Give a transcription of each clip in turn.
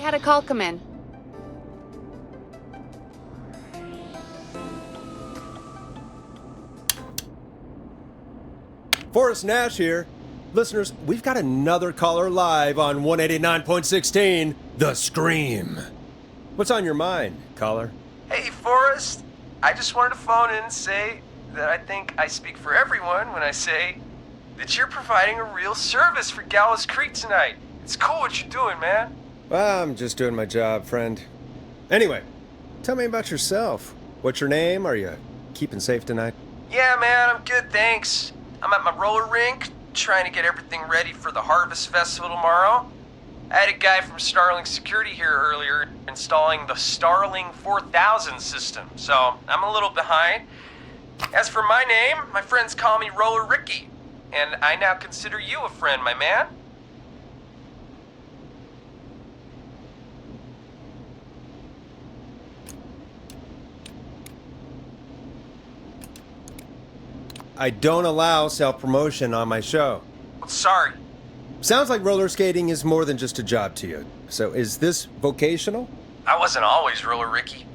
had a call come in. Forrest Nash here. Listeners, we've got another caller live on 189.16, The Scream. What's on your mind, caller? Hey, Forrest. I just wanted to phone in and say that I think I speak for everyone when I say that you're providing a real service for Gallows Creek tonight. It's cool what you're doing, man. Well, I'm just doing my job, friend. Anyway, tell me about yourself. What's your name? Are you keeping safe tonight? Yeah, man, I'm good, thanks. I'm at my roller rink, trying to get everything ready for the Harvest Festival tomorrow. I had a guy from Starling Security here earlier installing the Starling 4000 system, so I'm a little behind. As for my name, my friends call me Roller Ricky, and I now consider you a friend, my man. I don't allow self-promotion on my show. Sorry. Sounds like roller skating is more than just a job to you. So is this vocational? I wasn't always Roller Ricky.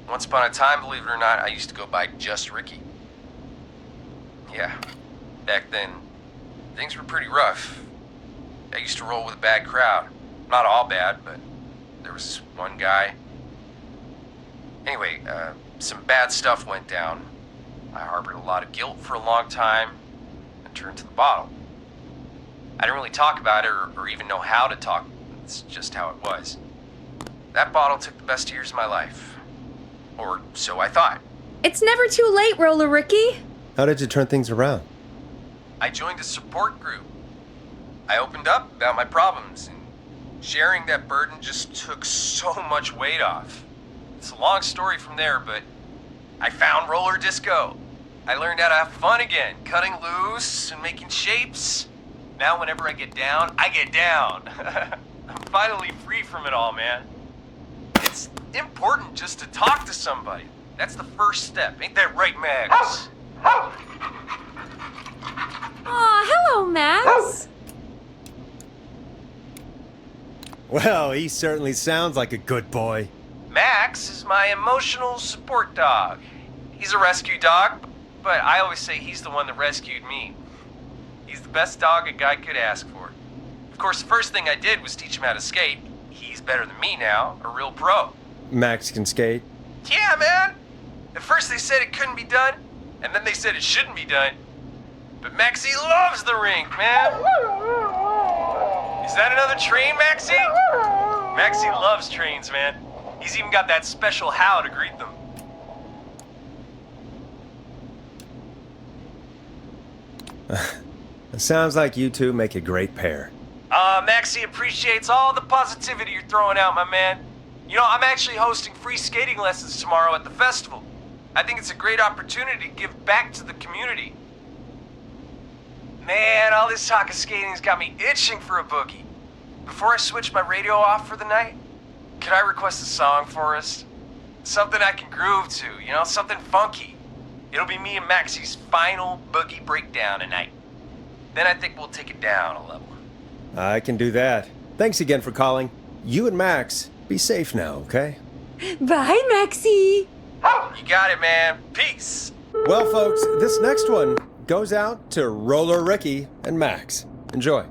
Once upon a time, believe it or not, I used to go by just Ricky. Yeah, back then, things were pretty rough. I used to roll with a bad crowd. Not all bad, but there was this one guy. Anyway, some bad stuff went down. I harbored a lot of guilt for a long time and turned to the bottle. I didn't really talk about it or even know how to talk. It's just how it was. That bottle took the best years of my life. Or so I thought. It's never too late, Roller Ricky. How did you turn things around? I joined a support group. I opened up about my problems, and sharing that burden just took so much weight off. It's a long story from there, but I found roller disco. I learned how to have fun again, cutting loose and making shapes. Now whenever I get down, I get down. I'm finally free from it all, man. It's important just to talk to somebody. That's the first step. Ain't that right, Max? Aw, hello, Max. Well, he certainly sounds like a good boy. Max is my emotional support dog. He's a rescue dog, but I always say he's the one that rescued me. He's the best dog a guy could ask for. Of course, the first thing I did was teach him how to skate. He's better than me now, a real pro. Max can skate? Yeah, man. At first they said it couldn't be done, and then they said it shouldn't be done. But Maxie loves the rink, man. Is that another train, Maxie? Maxie loves trains, man. He's even got that special how to greet them. It sounds like you two make a great pair. Maxie appreciates all the positivity you're throwing out, my man. You know, I'm actually hosting free skating lessons tomorrow at the festival. I think it's a great opportunity to give back to the community. Man, all this talk of skating's got me itching for a boogie. Before I switch my radio off for the night, could I request a song for us? Something I can groove to, you know, something funky. It'll be me and Maxie's final boogie breakdown tonight. Then I think we'll take it down a level. I can do that. Thanks again for calling. You and Max, be safe now, okay? Bye, Maxie. You got it, man. Peace. Well, folks, this next one goes out to Roller Ricky and Max. Enjoy.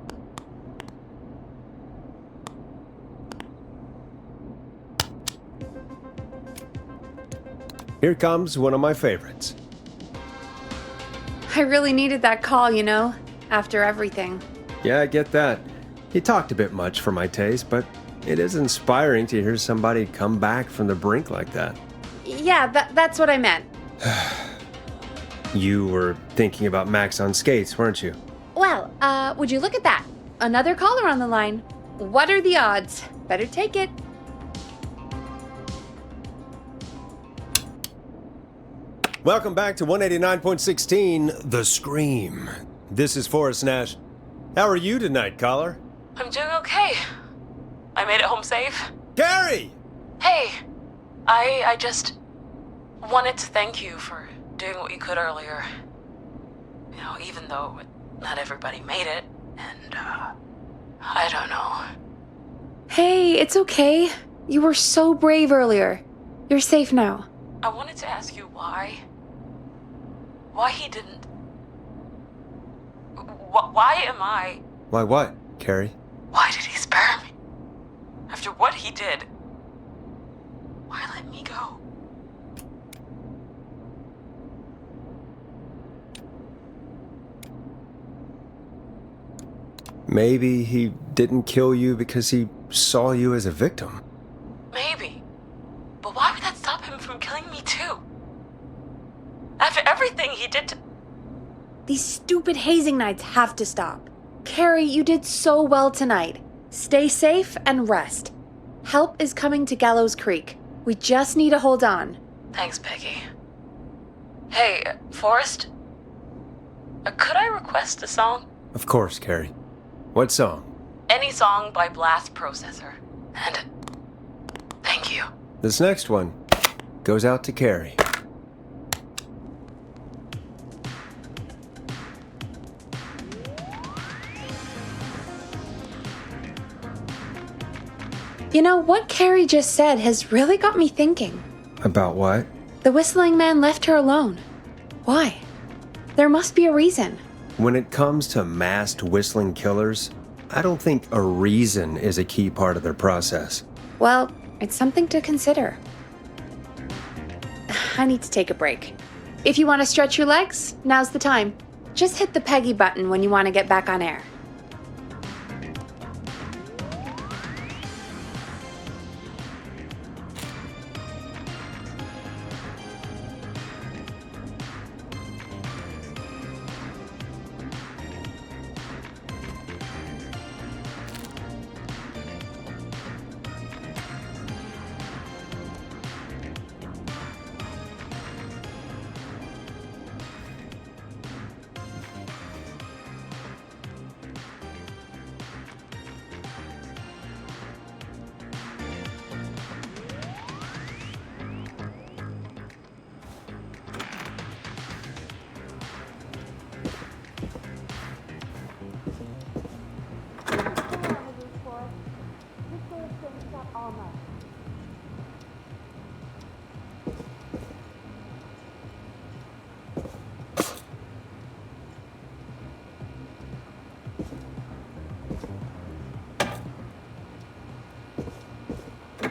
Here comes one of my favorites. I really needed that call, you know, after everything. Yeah, I get that. He talked a bit much for my taste, but it is inspiring to hear somebody come back from the brink like that. Yeah, that's what I meant. You were thinking about Max on skates, weren't you? Well, would you look at that? Another caller on the line. What are the odds? Better take it. Welcome back to 189.16, The Scream. This is Forrest Nash. How are you tonight, caller? I'm doing okay. I made it home safe. Gary! Hey, I just wanted to thank you for doing what you could earlier. You know, even though not everybody made it, and, I don't know. Hey, it's okay. You were so brave earlier. You're safe now. I wanted to ask you why. Why he didn't. Why am I. Why what, Carrie? Why did he spare me? After what he did. Why let me go? Maybe he didn't kill you because he saw you as a victim. Maybe. But why would that stop him from killing me too? After everything he did to... These stupid hazing nights have to stop. Carrie, you did so well tonight. Stay safe and rest. Help is coming to Gallows Creek. We just need to hold on. Thanks, Peggy. Hey, Forrest? Could I request a song? Of course, Carrie. What song? Any song by Blast Processor. And thank you. This next one goes out to Carrie. You know, what Carrie just said has really got me thinking. About what? The whistling man left her alone. Why? There must be a reason. When it comes to masked whistling killers, I don't think a reason is a key part of their process. Well, it's something to consider. I need to take a break. If you want to stretch your legs, now's the time. Just hit the Peggy button when you want to get back on air.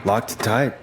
Locked tight.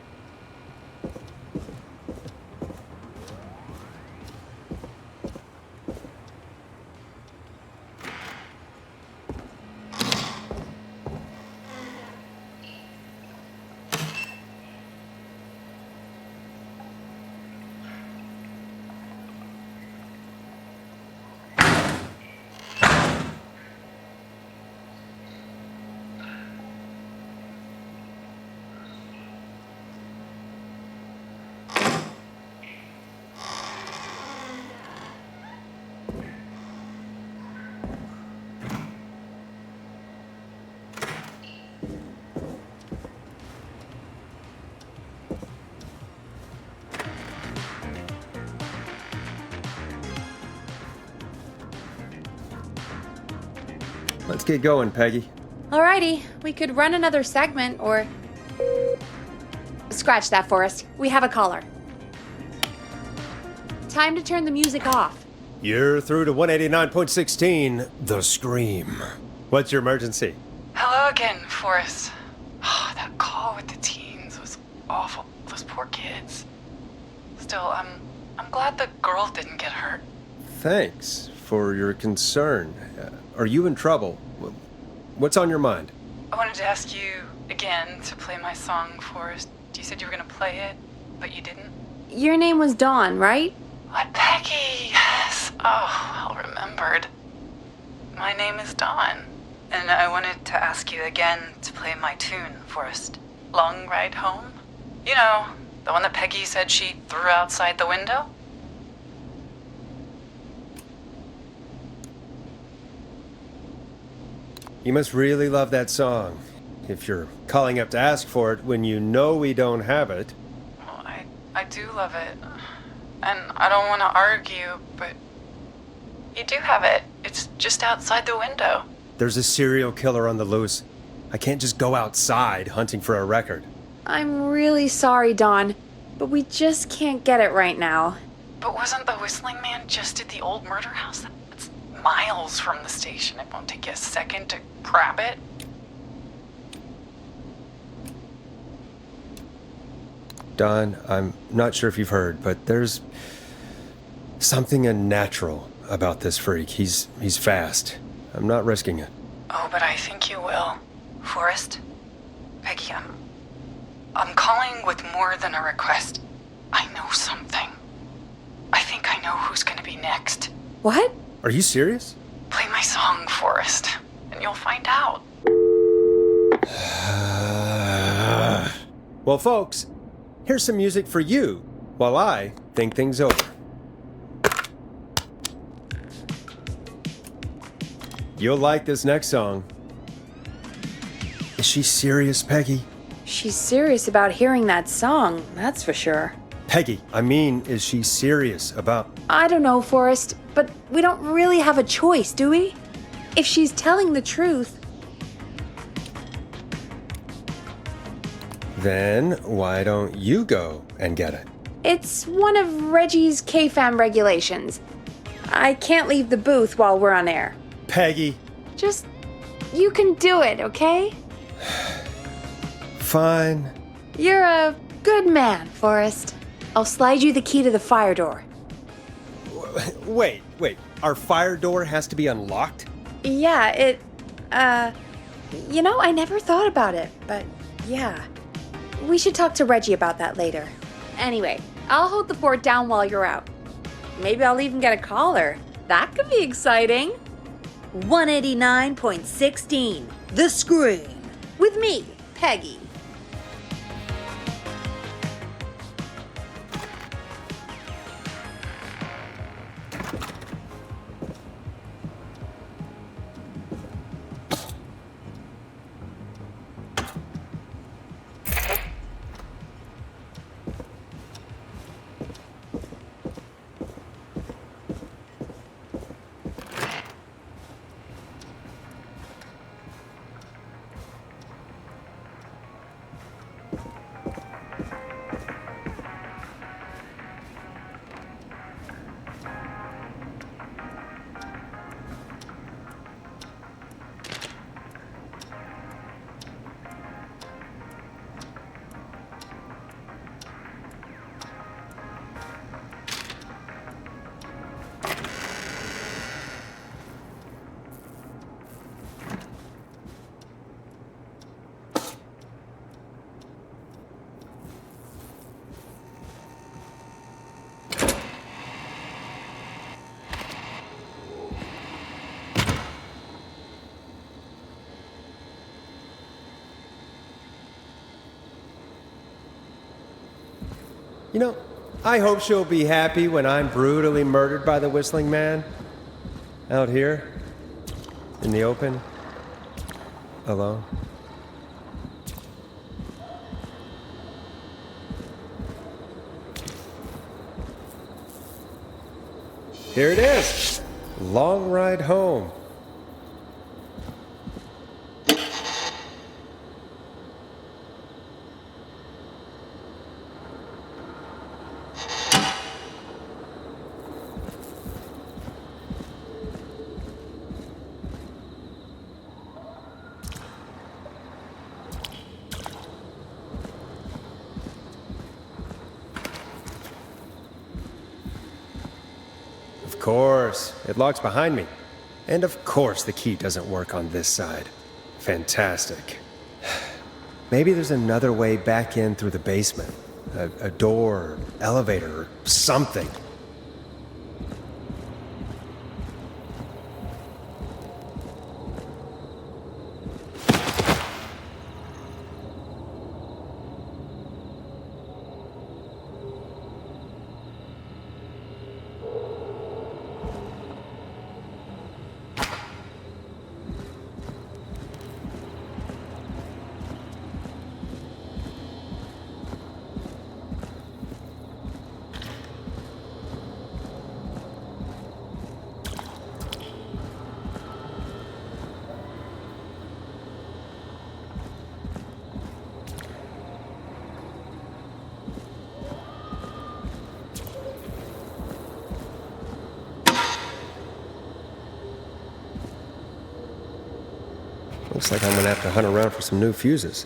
Let's get going, Peggy. Alrighty, we could run another segment or... Scratch that, Forrest. We have a caller. Time to turn the music off. You're through to 189.16, The Scream. What's your emergency? Hello again, Forrest. Oh, that call with the teens was awful. Those poor kids. Still, I'm glad the girl didn't get hurt. Thanks for your concern. Are you in trouble? What's on your mind? I wanted to ask you again to play my song, Forrest. You said you were gonna play it, but you didn't. Your name was Dawn, right? What, Peggy? Yes. Oh, well remembered. My name is Dawn, and I wanted to ask you again to play my tune, Forrest. Long Ride Home? You know, the one that Peggy said she threw outside the window? You must really love that song. If you're calling up to ask for it when you know we don't have it. Well, I do love it. And I don't want to argue, but you do have it. It's just outside the window. There's a serial killer on the loose. I can't just go outside hunting for a record. I'm really sorry, Dawn, but we just can't get it right now. But wasn't the Whistling Man just at the old murder house? That's miles from the station. It won't take you a second to grab it. Don, I'm not sure if you've heard, but there's something unnatural about this freak. He's fast. I'm not risking it. Oh, but I think you will. Forrest? Peggy, I'm calling with more than a request. I know something. I think I know who's gonna be next. What? Are you serious? Play my song, Forrest, and you'll find out. Well, folks, here's some music for you while I think things over. You'll like this next song. Is she serious, Peggy? She's serious about hearing that song, that's for sure. Peggy, I mean, is she serious about... I don't know, Forrest, but we don't really have a choice, do we? If she's telling the truth... Then why don't you go and get it? It's one of Reggie's KFAM regulations. I can't leave the booth while we're on air. Peggy. Just... you can do it, okay? Fine. You're a good man, Forrest. I'll slide you the key to the fire door. Wait. Our fire door has to be unlocked? Yeah, I never thought about it, but yeah. We should talk to Reggie about that later. Anyway, I'll hold the fort down while you're out. Maybe I'll even get a caller. That could be exciting. 189.16, The Scream. With me, Peggy. You know, I hope she'll be happy when I'm brutally murdered by the Whistling Man. Out here, in the open, alone. Here it is. Long ride home. Of course, it locks behind me. And of course the key doesn't work on this side. Fantastic. Maybe there's another way back in through the basement. A door, elevator, or something. Looks like I'm gonna have to hunt around for some new fuses.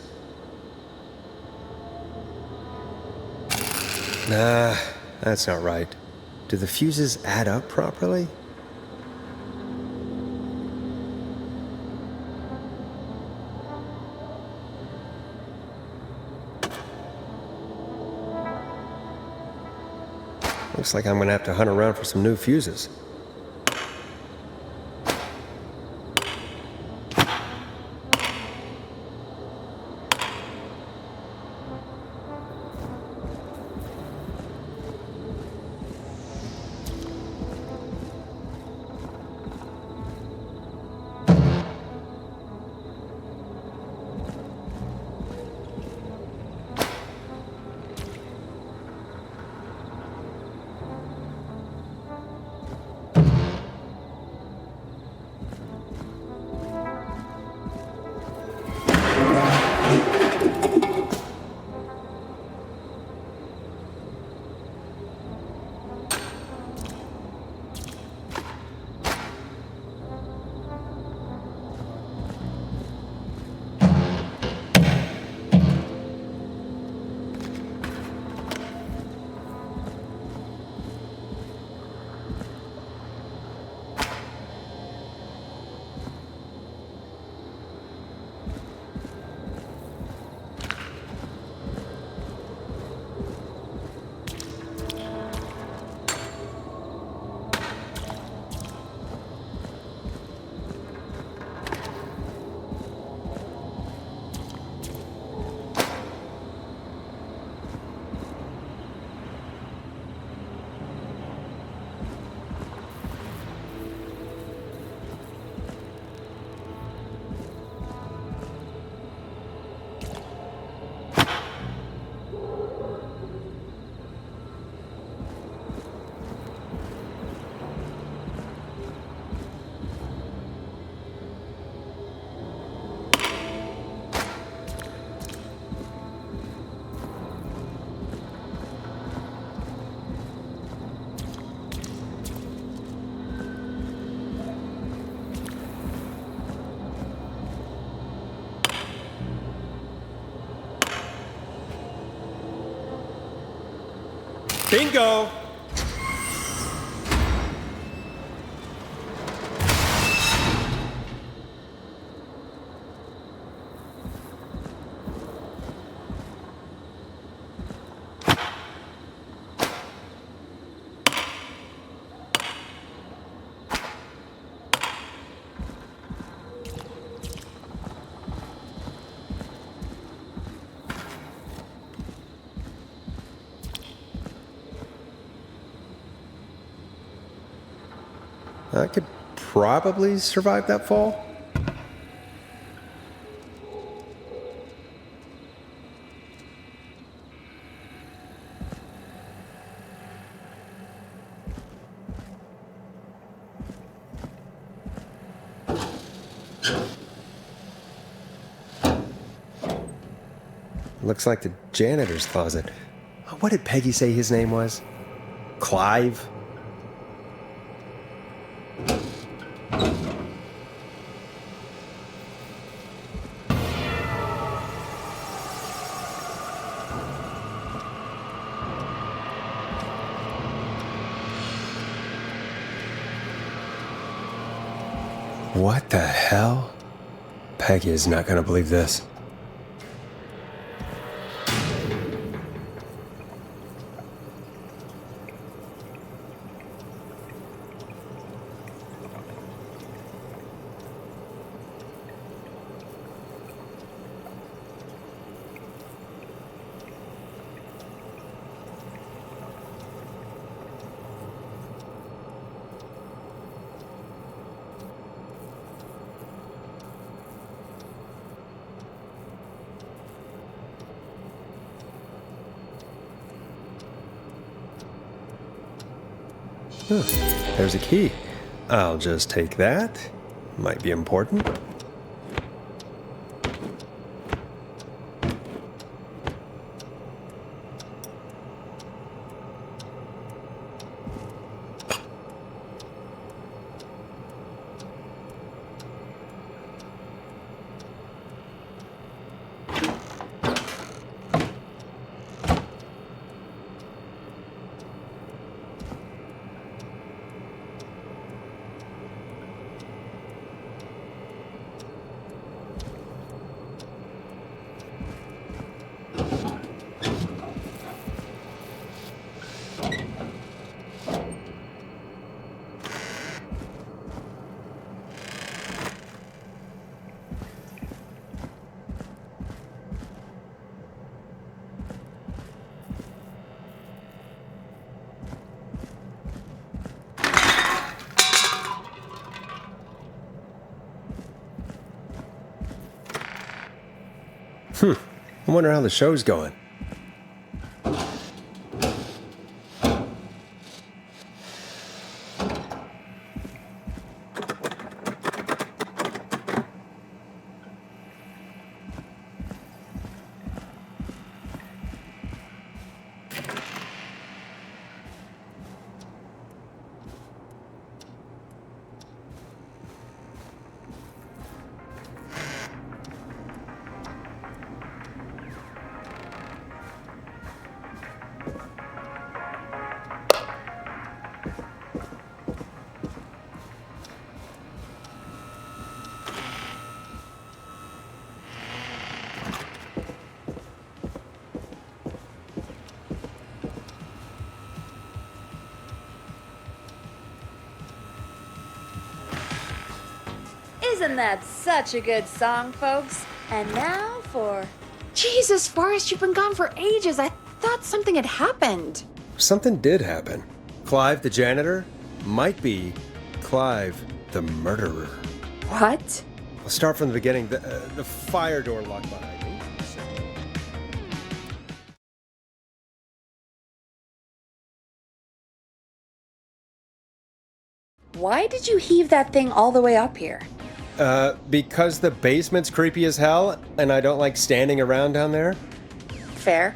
Nah, that's not right. Do the fuses add up properly? Looks like I'm gonna have to hunt around for some new fuses. Bingo! I could probably survive that fall. Looks like the janitor's closet. What did Peggy say his name was? Clive? What the hell? Peggy is not gonna believe this. Huh, there's a key. I'll just take that. Might be important. I wonder how the show's going. Isn't that such a good song, folks? And now for... Jesus, Forrest, you've been gone for ages. I thought something had happened. Something did happen. Clive, the janitor, might be Clive, the murderer. What? I'll start from the beginning. The fire door locked behind me. Why did you heave that thing all the way up here? Because the basement's creepy as hell, and I don't like standing around down there. Fair.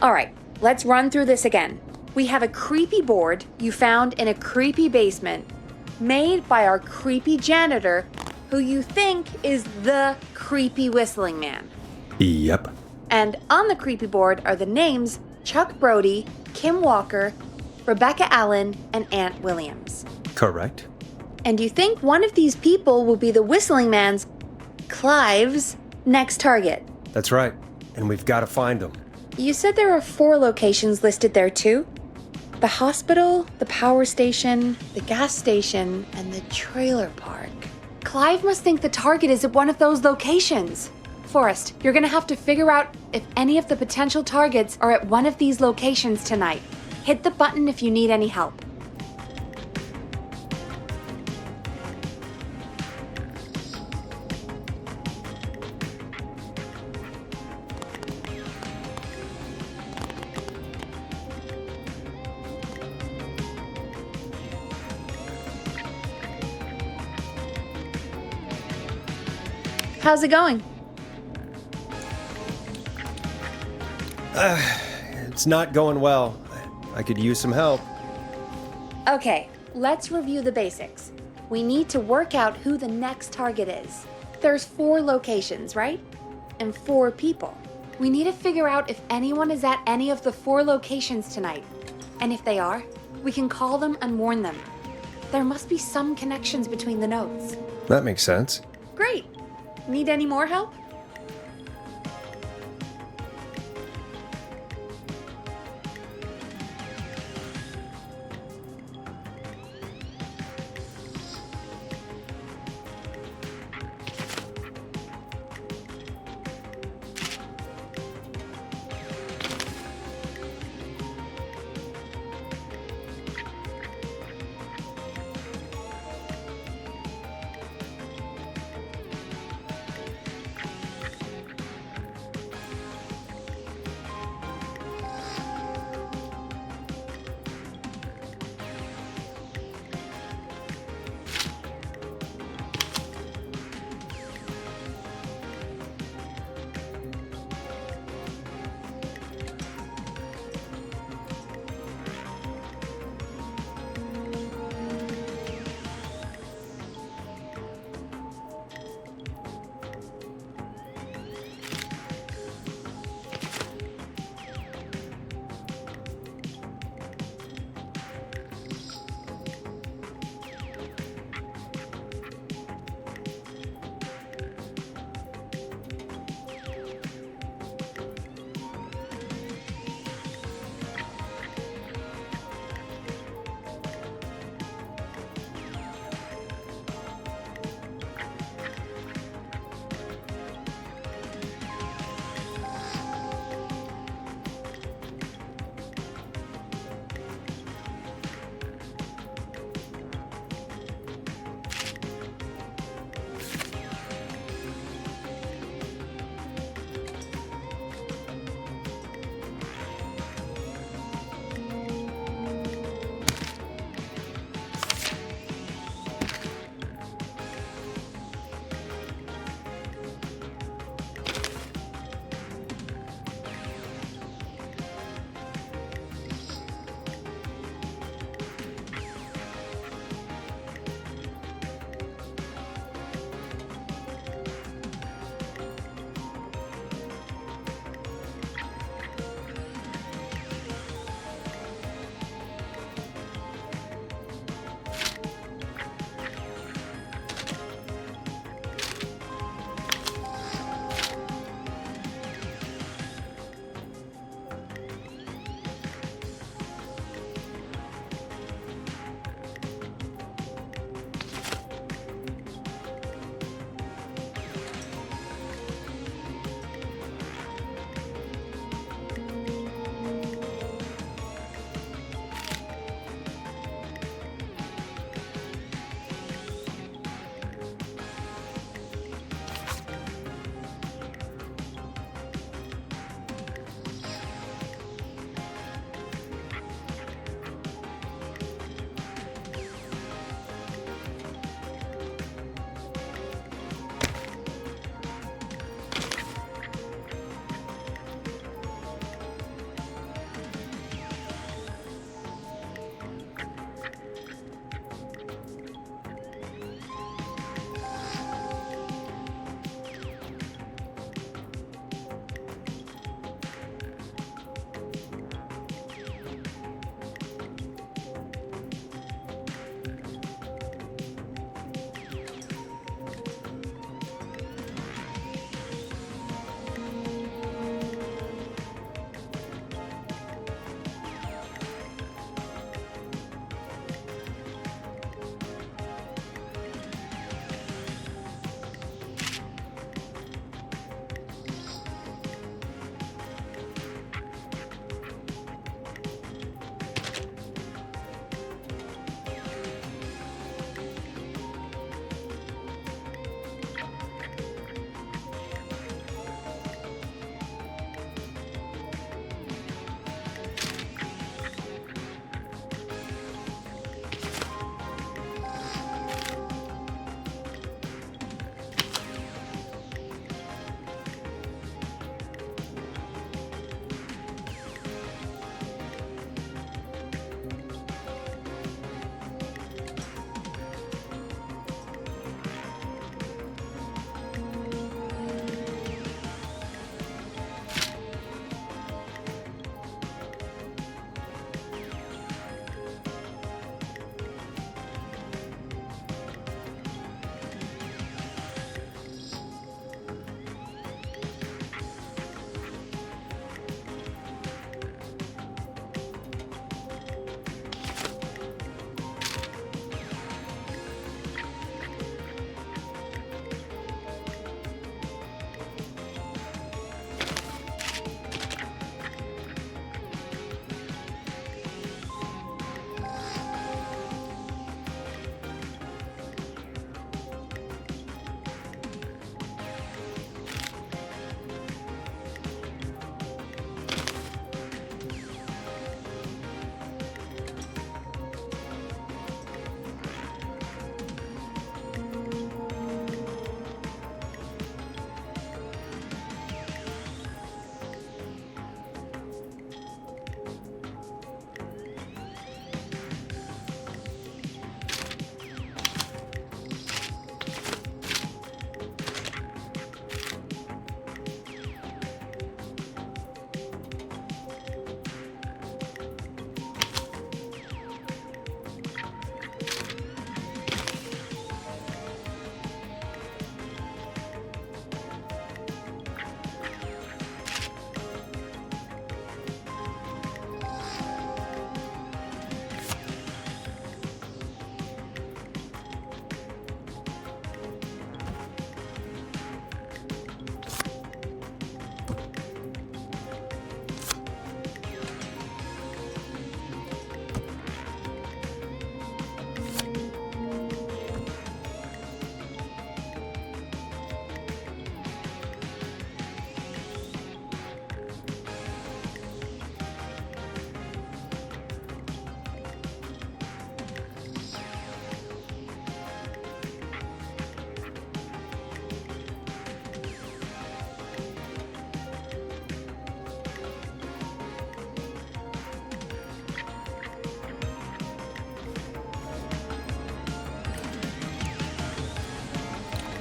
All right, let's run through this again. We have a creepy board you found in a creepy basement, made by our creepy janitor, who you think is the creepy whistling man. Yep. And on the creepy board are the names Chuck Brody, Kim Walker, Rebecca Allen, and Aunt Williams. Correct. And you think one of these people will be the whistling man's, Clive's, next target. That's right. And we've got to find them. You said there are 4 locations listed there too? The hospital, the power station, the gas station, and the trailer park. Clive must think the target is at one of those locations. Forrest, you're gonna have to figure out if any of the potential targets are at one of these locations tonight. Hit the button if you need any help. How's it going? It's not going well. I could use some help. Okay, let's review the basics. We need to work out who the next target is. There's 4 locations, right? And 4 people. We need to figure out if anyone is at any of the 4 locations tonight. And if they are, we can call them and warn them. There must be some connections between the notes. That makes sense. Great. Need any more help?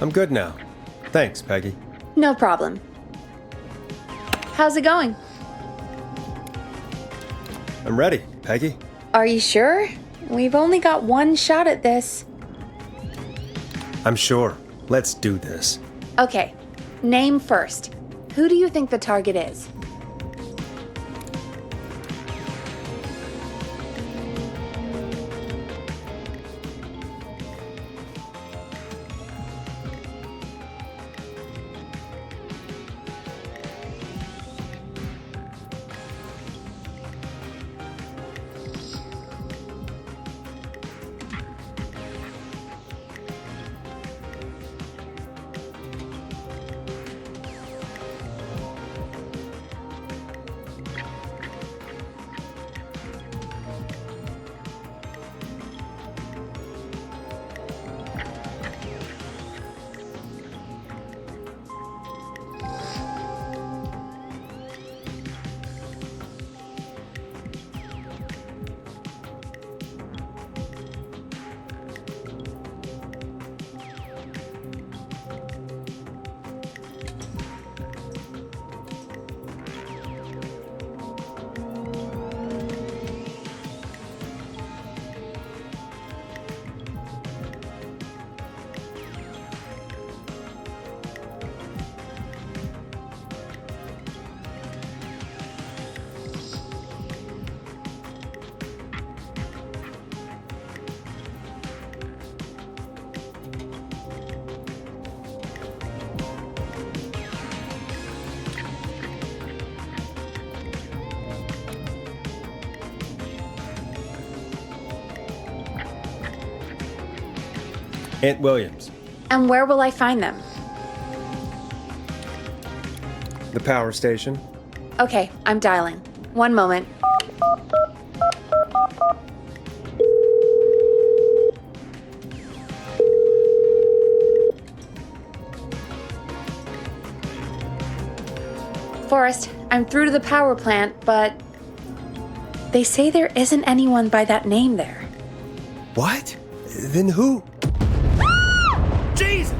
I'm good now. Thanks, Peggy. No problem. How's it going? I'm ready, Peggy. Are you sure? We've only got one shot at this. I'm sure. Let's do this. Okay, name first. Who do you think the target is? Aunt Williams. And where will I find them? The power station. Okay, I'm dialing. One moment. Forrest, I'm through to the power plant, but they say there isn't anyone by that name there. What? Then who? Jesus!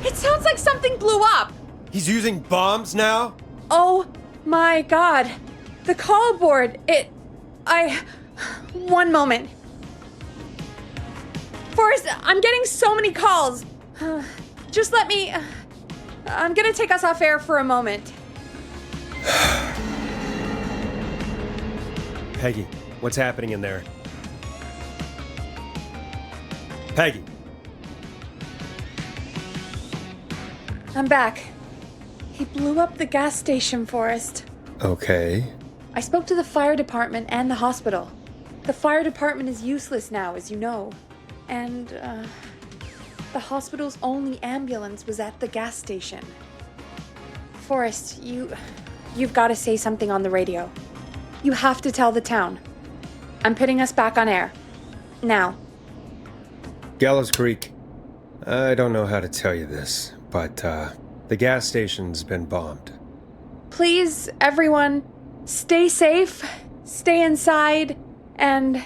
It sounds like something blew up! He's using bombs now? Oh my god. The call board, One moment. Forrest, I'm getting so many calls. Just let me... I'm gonna take us off air for a moment. Peggy, what's happening in there? Peggy. I'm back. He blew up the gas station, Forrest. Okay. I spoke to the fire department and the hospital. The fire department is useless now, as you know. And, the hospital's only ambulance was at the gas station. Forrest, you've got to say something on the radio. You have to tell the town. I'm putting us back on air. Now. Gallows Creek. I don't know how to tell you this, but, the gas station's been bombed. Please, everyone, stay safe, stay inside, and...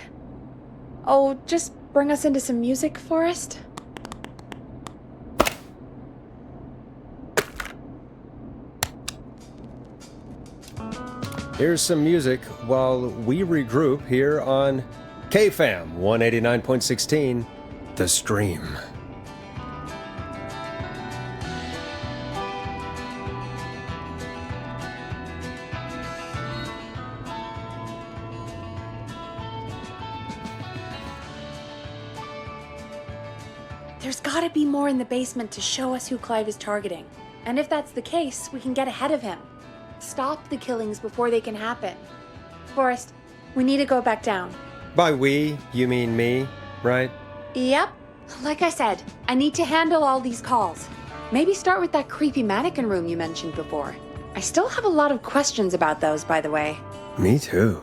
Oh, just bring us into some music, Forrest. Here's some music while we regroup here on KFAM 189.16, The Stream. There's gotta be more in the basement to show us who Clive is targeting. And if that's the case, we can get ahead of him. Stop the killings before they can happen. Forrest, we need to go back down. By we, you mean me, right? Yep. Like I said, I need to handle all these calls. Maybe start with that creepy mannequin room you mentioned before. I still have a lot of questions about those, by the way. Me too.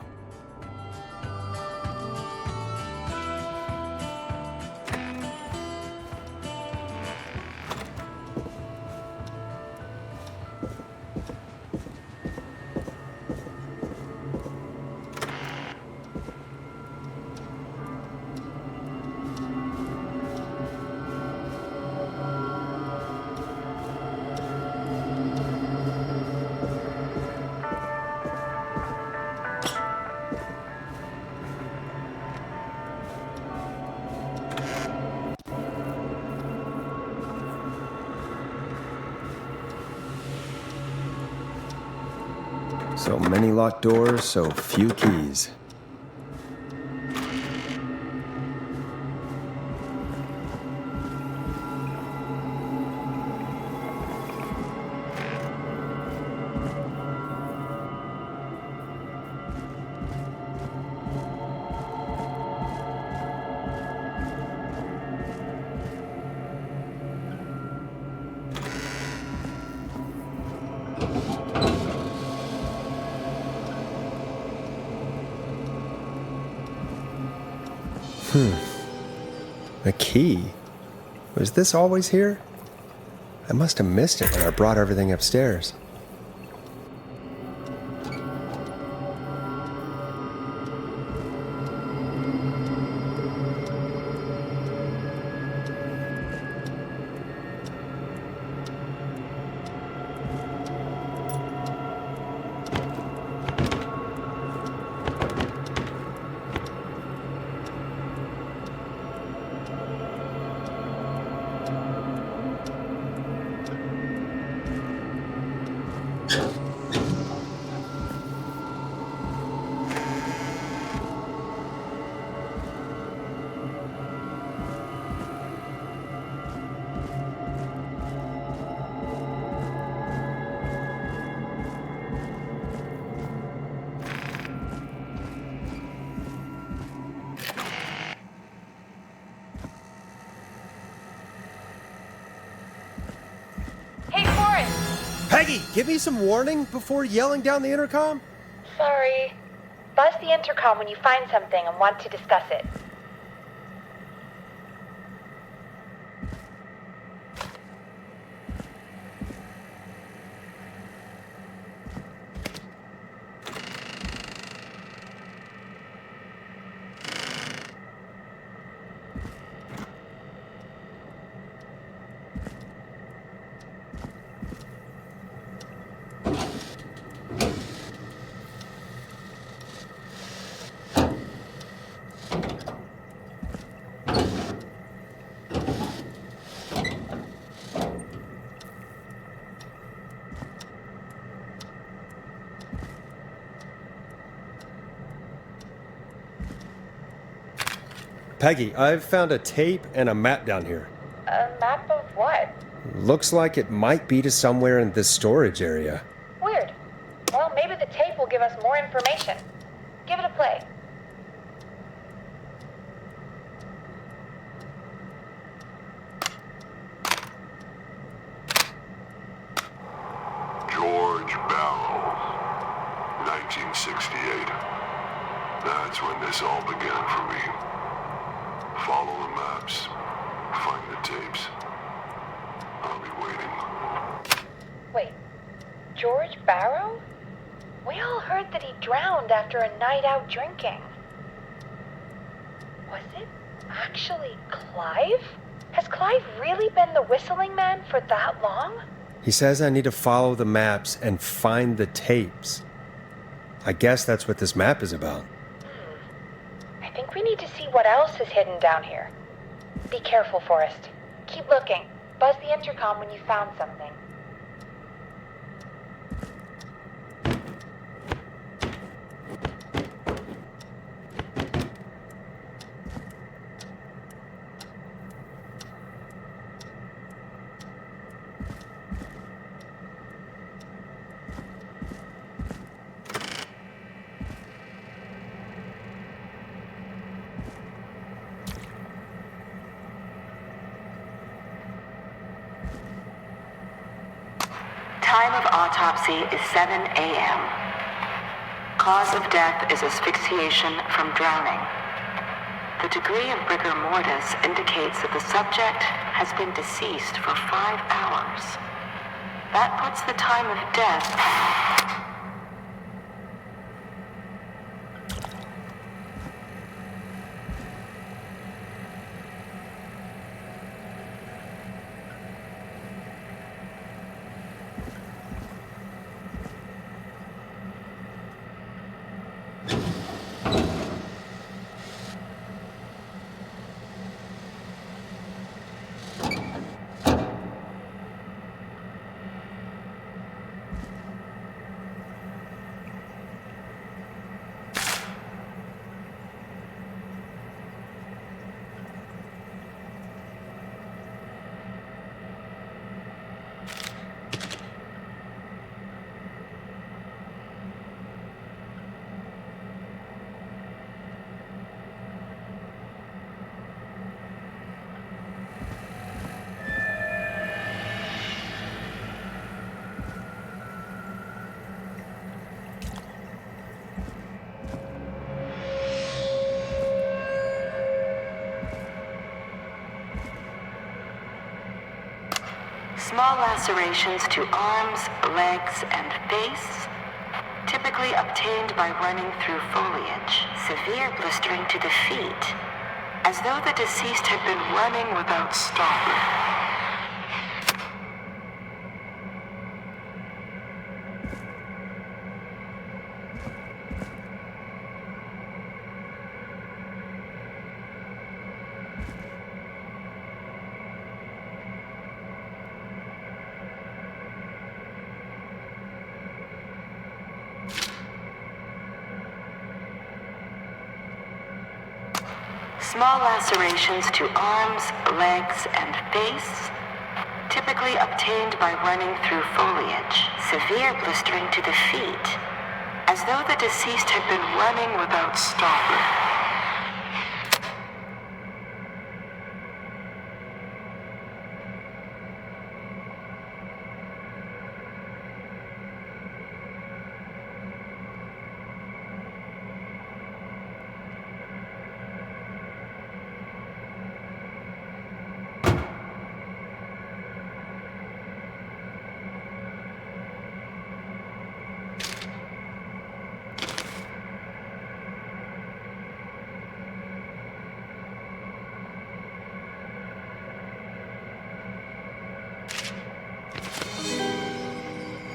So many locked doors, so few keys. A key? Was this always here? I must have missed it when I brought everything upstairs. Peggy, give me some warning before yelling down the intercom. Sorry. Buzz the intercom when you find something and want to discuss it. Peggy, I've found a tape and a map down here. A map of what? Looks like it might be to somewhere in this storage area. Weird. Well, maybe the tape will give us more information. Give it a play. George Barrow, 1968. That's when this all began for me. Follow the maps, find the tapes. I'll be waiting. Wait, George Barrow? We all heard that he drowned after a night out drinking. Was it actually Clive? Has Clive really been the whistling man for that long? He says I need to follow the maps and find the tapes. I guess that's what this map is about. I think we need to see what else is hidden down here. Be careful, Forrest. Keep looking. Buzz the intercom when you found something. Time of autopsy is 7 a.m. Cause of death is asphyxiation from drowning. The degree of rigor mortis indicates that the subject has been deceased for 5 hours. That puts the time of death... Small lacerations to arms, legs, and face, typically obtained by running through foliage. Severe blistering to the feet, as though the deceased had been running without stopping. Small lacerations to arms, legs, and face, typically obtained by running through foliage. Severe blistering to the feet, as though the deceased had been running without stopping.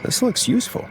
This looks useful.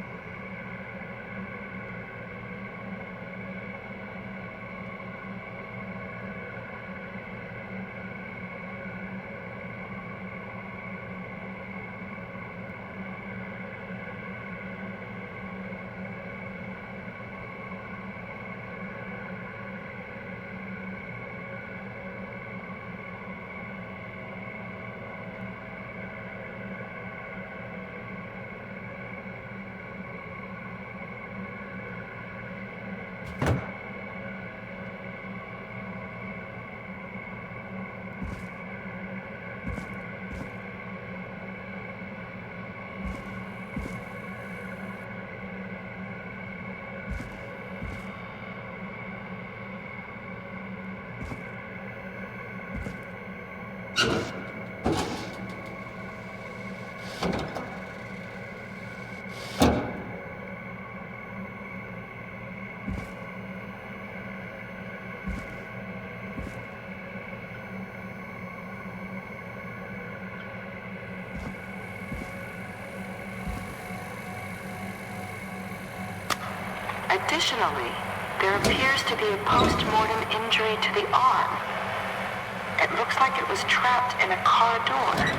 Additionally, there appears to be a post-mortem injury to the arm. It looks like it was trapped in a car door.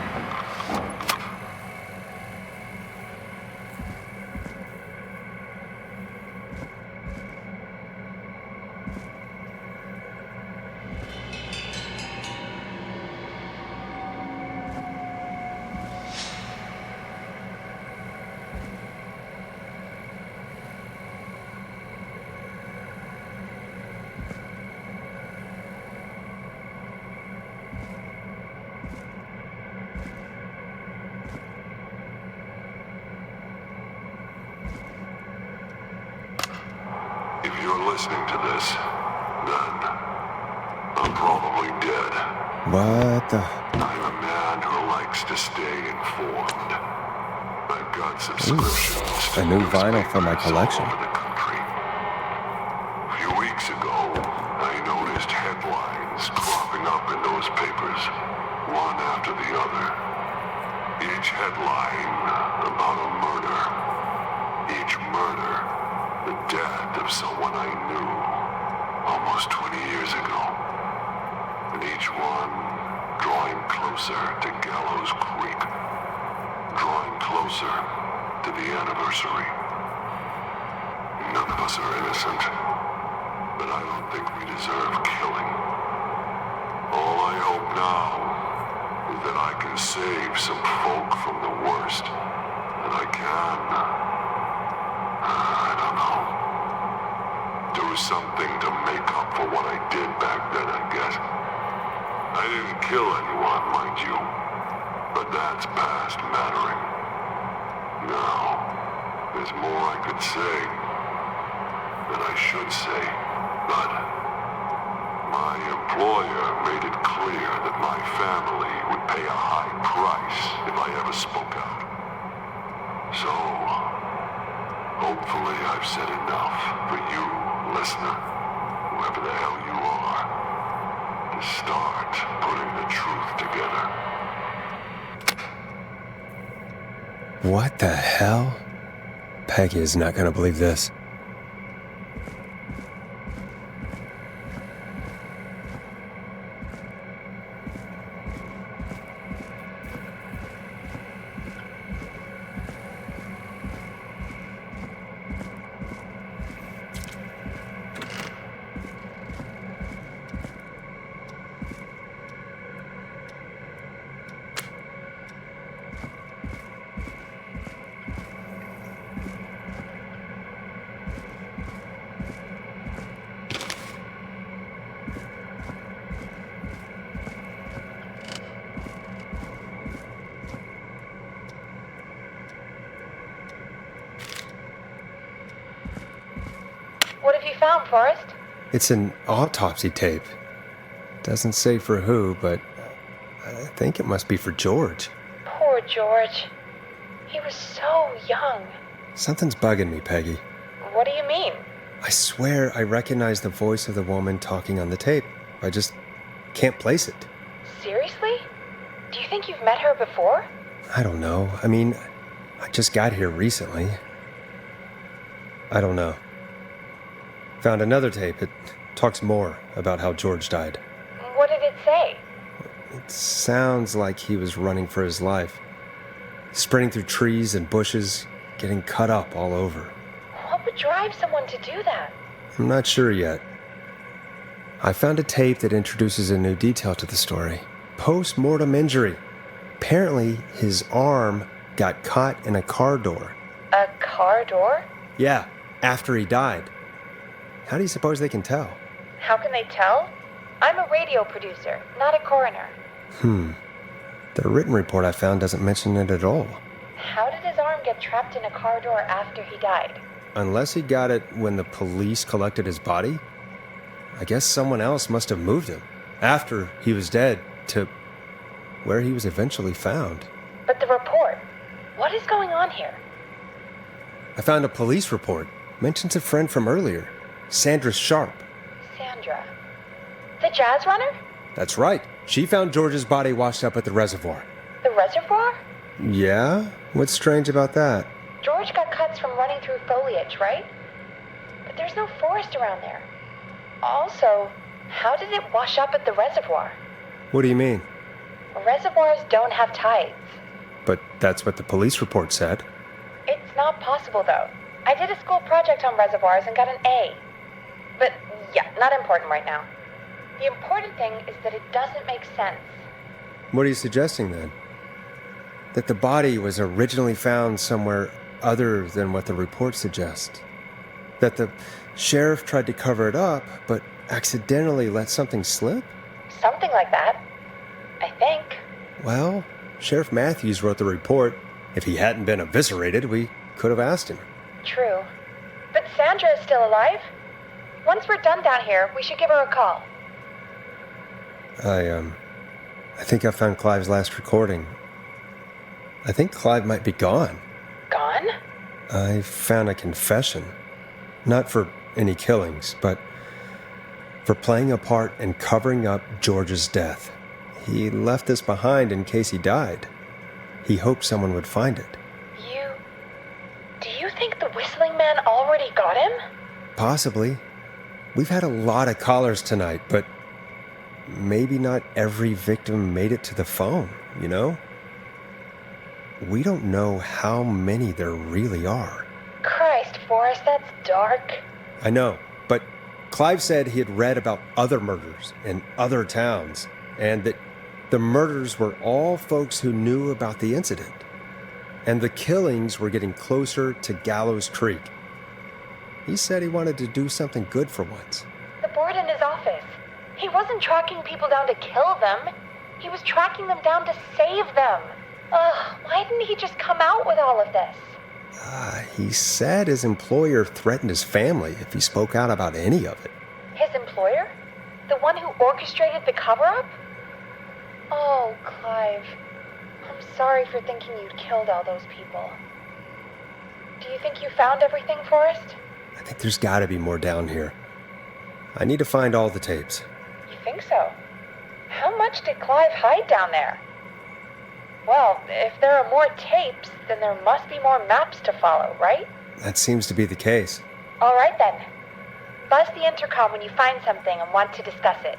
If you're listening to this, then I'm probably dead. What the? I'm a man who likes to stay informed. I've got subscriptions to a new vinyl newspapers for my collection. all over the country. A few weeks ago, I noticed headlines cropping up in those papers, one after the other. Each headline about a murder. Each murder, the death of someone I knew almost 20 years ago. And each one drawing closer to Gallows Creek, drawing closer to the anniversary. None of us are innocent, but I don't think we deserve killing. All I hope now is that I can save some folk from the worst, and I can. I don't know. Do something to make up for what I did back then, I guess. I didn't kill anyone, mind you, but that's past mattering. Now, there's more I could say than I should say, but my employer made it clear that my family would pay a high price if I ever spoke out. So, hopefully I've said enough for you, listener, whoever the hell you are, to start putting the truth together. What the hell? Peggy is not going to believe this. What have you found, Forrest? It's an autopsy tape. Doesn't say for who, but I think it must be for George. Poor George. He was so young. Something's bugging me, Peggy. What do you mean? I swear I recognize the voice of the woman talking on the tape. I just can't place it. Seriously? Do you think you've met her before? I don't know. I mean, I just got here recently. I don't know. Found another tape. It talks more about how George died. What did it say? It sounds like he was running for his life. Sprinting through trees and bushes, getting cut up all over. What would drive someone to do that? I'm not sure yet. I found a tape that introduces a new detail to the story. Post-mortem injury. Apparently, his arm got caught in a car door. A car door? Yeah, after he died. How do you suppose they can tell? How can they tell? I'm a radio producer, not a coroner. The written report I found doesn't mention it at all. How did his arm get trapped in a car door after he died? Unless he got it when the police collected his body, I guess someone else must have moved him after he was dead to where he was eventually found. But the report, what is going on here? I found a police report. Mentions a friend from earlier, Sandra Sharp. Sandra. The jazz runner? That's right. She found George's body washed up at the reservoir. The reservoir? Yeah? What's strange about that? George got cuts from running through foliage, right? But there's no forest around there. Also, how did it wash up at the reservoir? What do you mean? Reservoirs don't have tides. But that's what the police report said. It's not possible, though. I did a school project on reservoirs and got an A. But, yeah, not important right now. The important thing is that it doesn't make sense. What are you suggesting then? That the body was originally found somewhere other than what the report suggests? That the sheriff tried to cover it up, but accidentally let something slip? Something like that. I think. Well, Sheriff Matthews wrote the report. If he hadn't been eviscerated, we could have asked him. True. But Sandra is still alive. Once we're done down here, we should give her a call. I think I found Clive's last recording. I think Clive might be gone. Gone? I found a confession. Not for any killings, but for playing a part in covering up George's death. He left this behind in case he died. He hoped someone would find it. Do you think the whistling man already got him? Possibly. We've had a lot of callers tonight, but maybe not every victim made it to the phone, you know? We don't know how many there really are. Christ, Forrest, that's dark. I know, but Clive said he had read about other murders in other towns, and that the murders were all folks who knew about the incident. And the killings were getting closer to Gallows Creek. He said he wanted to do something good for once. The board in his office. He wasn't tracking people down to kill them. He was tracking them down to save them. Ugh, why didn't he just come out with all of this? He said his employer threatened his family if he spoke out about any of it. His employer? The one who orchestrated the cover-up? Oh, Clive. I'm sorry for thinking you'd killed all those people. Do you think you found everything, Forrest? I think there's gotta be more down here. I need to find all the tapes. You think so? How much did Clive hide down there? Well, if there are more tapes, then there must be more maps to follow, right? That seems to be the case. All right then. Buzz the intercom when you find something and want to discuss it.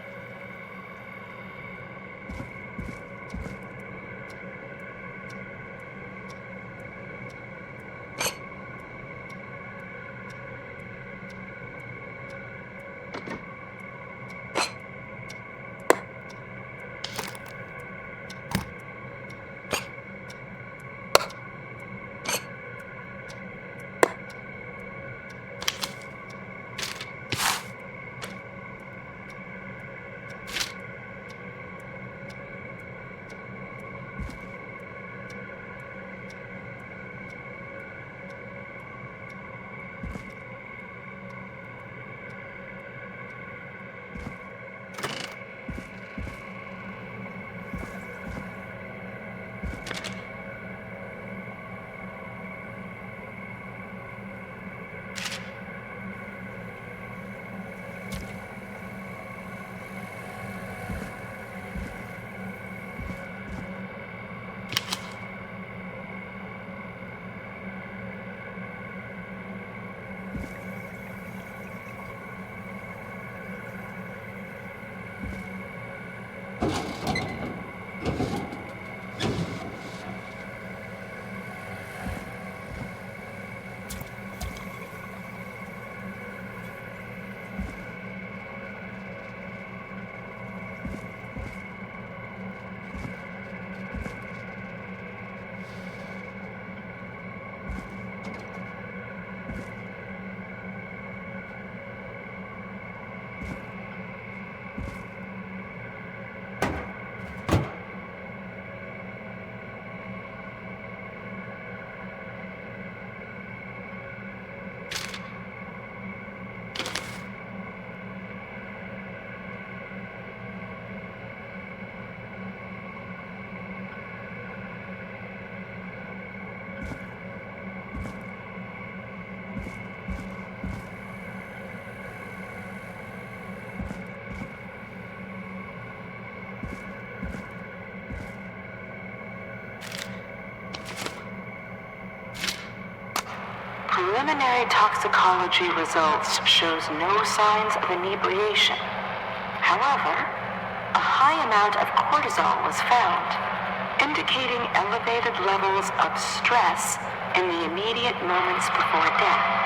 Preliminary toxicology results shows no signs of inebriation. However, a high amount of cortisol was found, indicating elevated levels of stress in the immediate moments before death.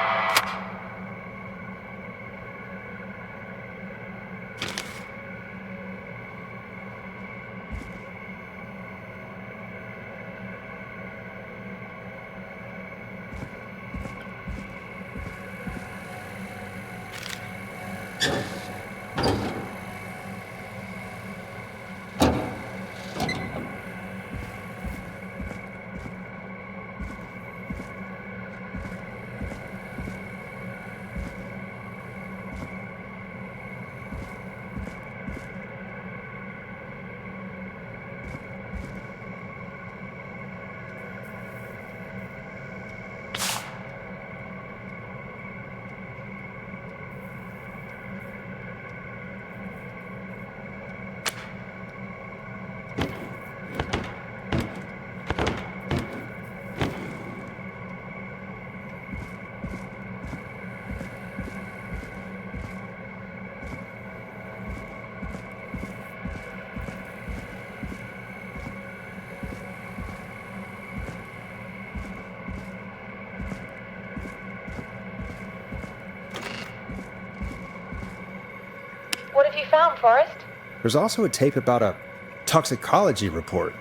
What have you found, Forrest? There's also a tape about a toxicology report.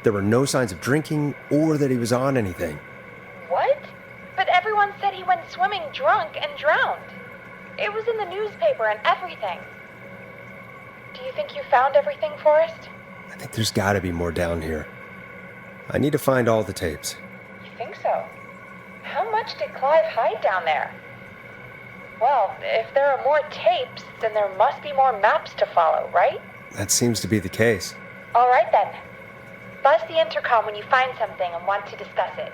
There were no signs of drinking or that he was on anything. What? But everyone said he went swimming drunk and drowned. It was in the newspaper and everything. Do you think you found everything, Forrest? I think there's gotta be more down here. I need to find all the tapes. You think so? How much did Clive hide down there? Well, if there are more tapes, then there must be more maps to follow, right? That seems to be the case. All right then. Buzz the intercom when you find something and want to discuss it.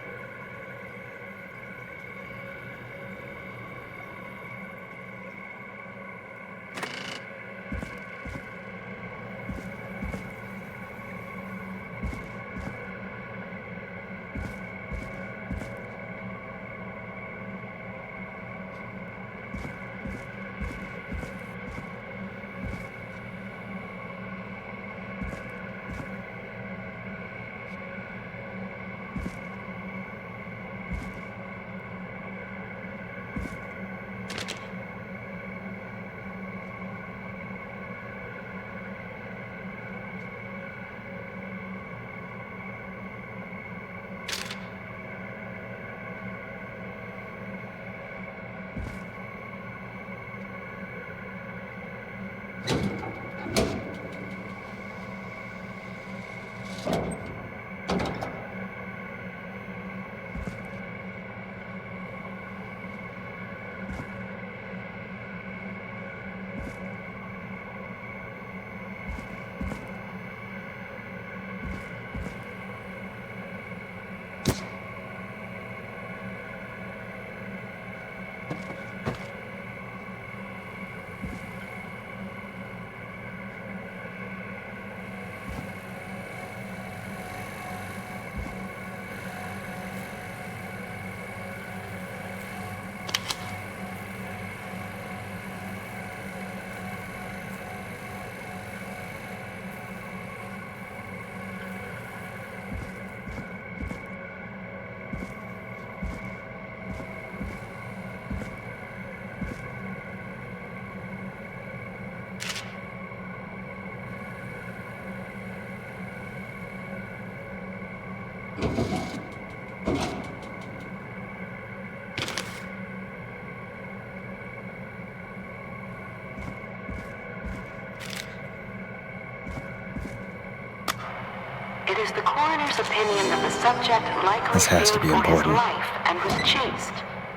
It is the coroner's opinion that the subject likely This has to feared be for his important. life and was chased,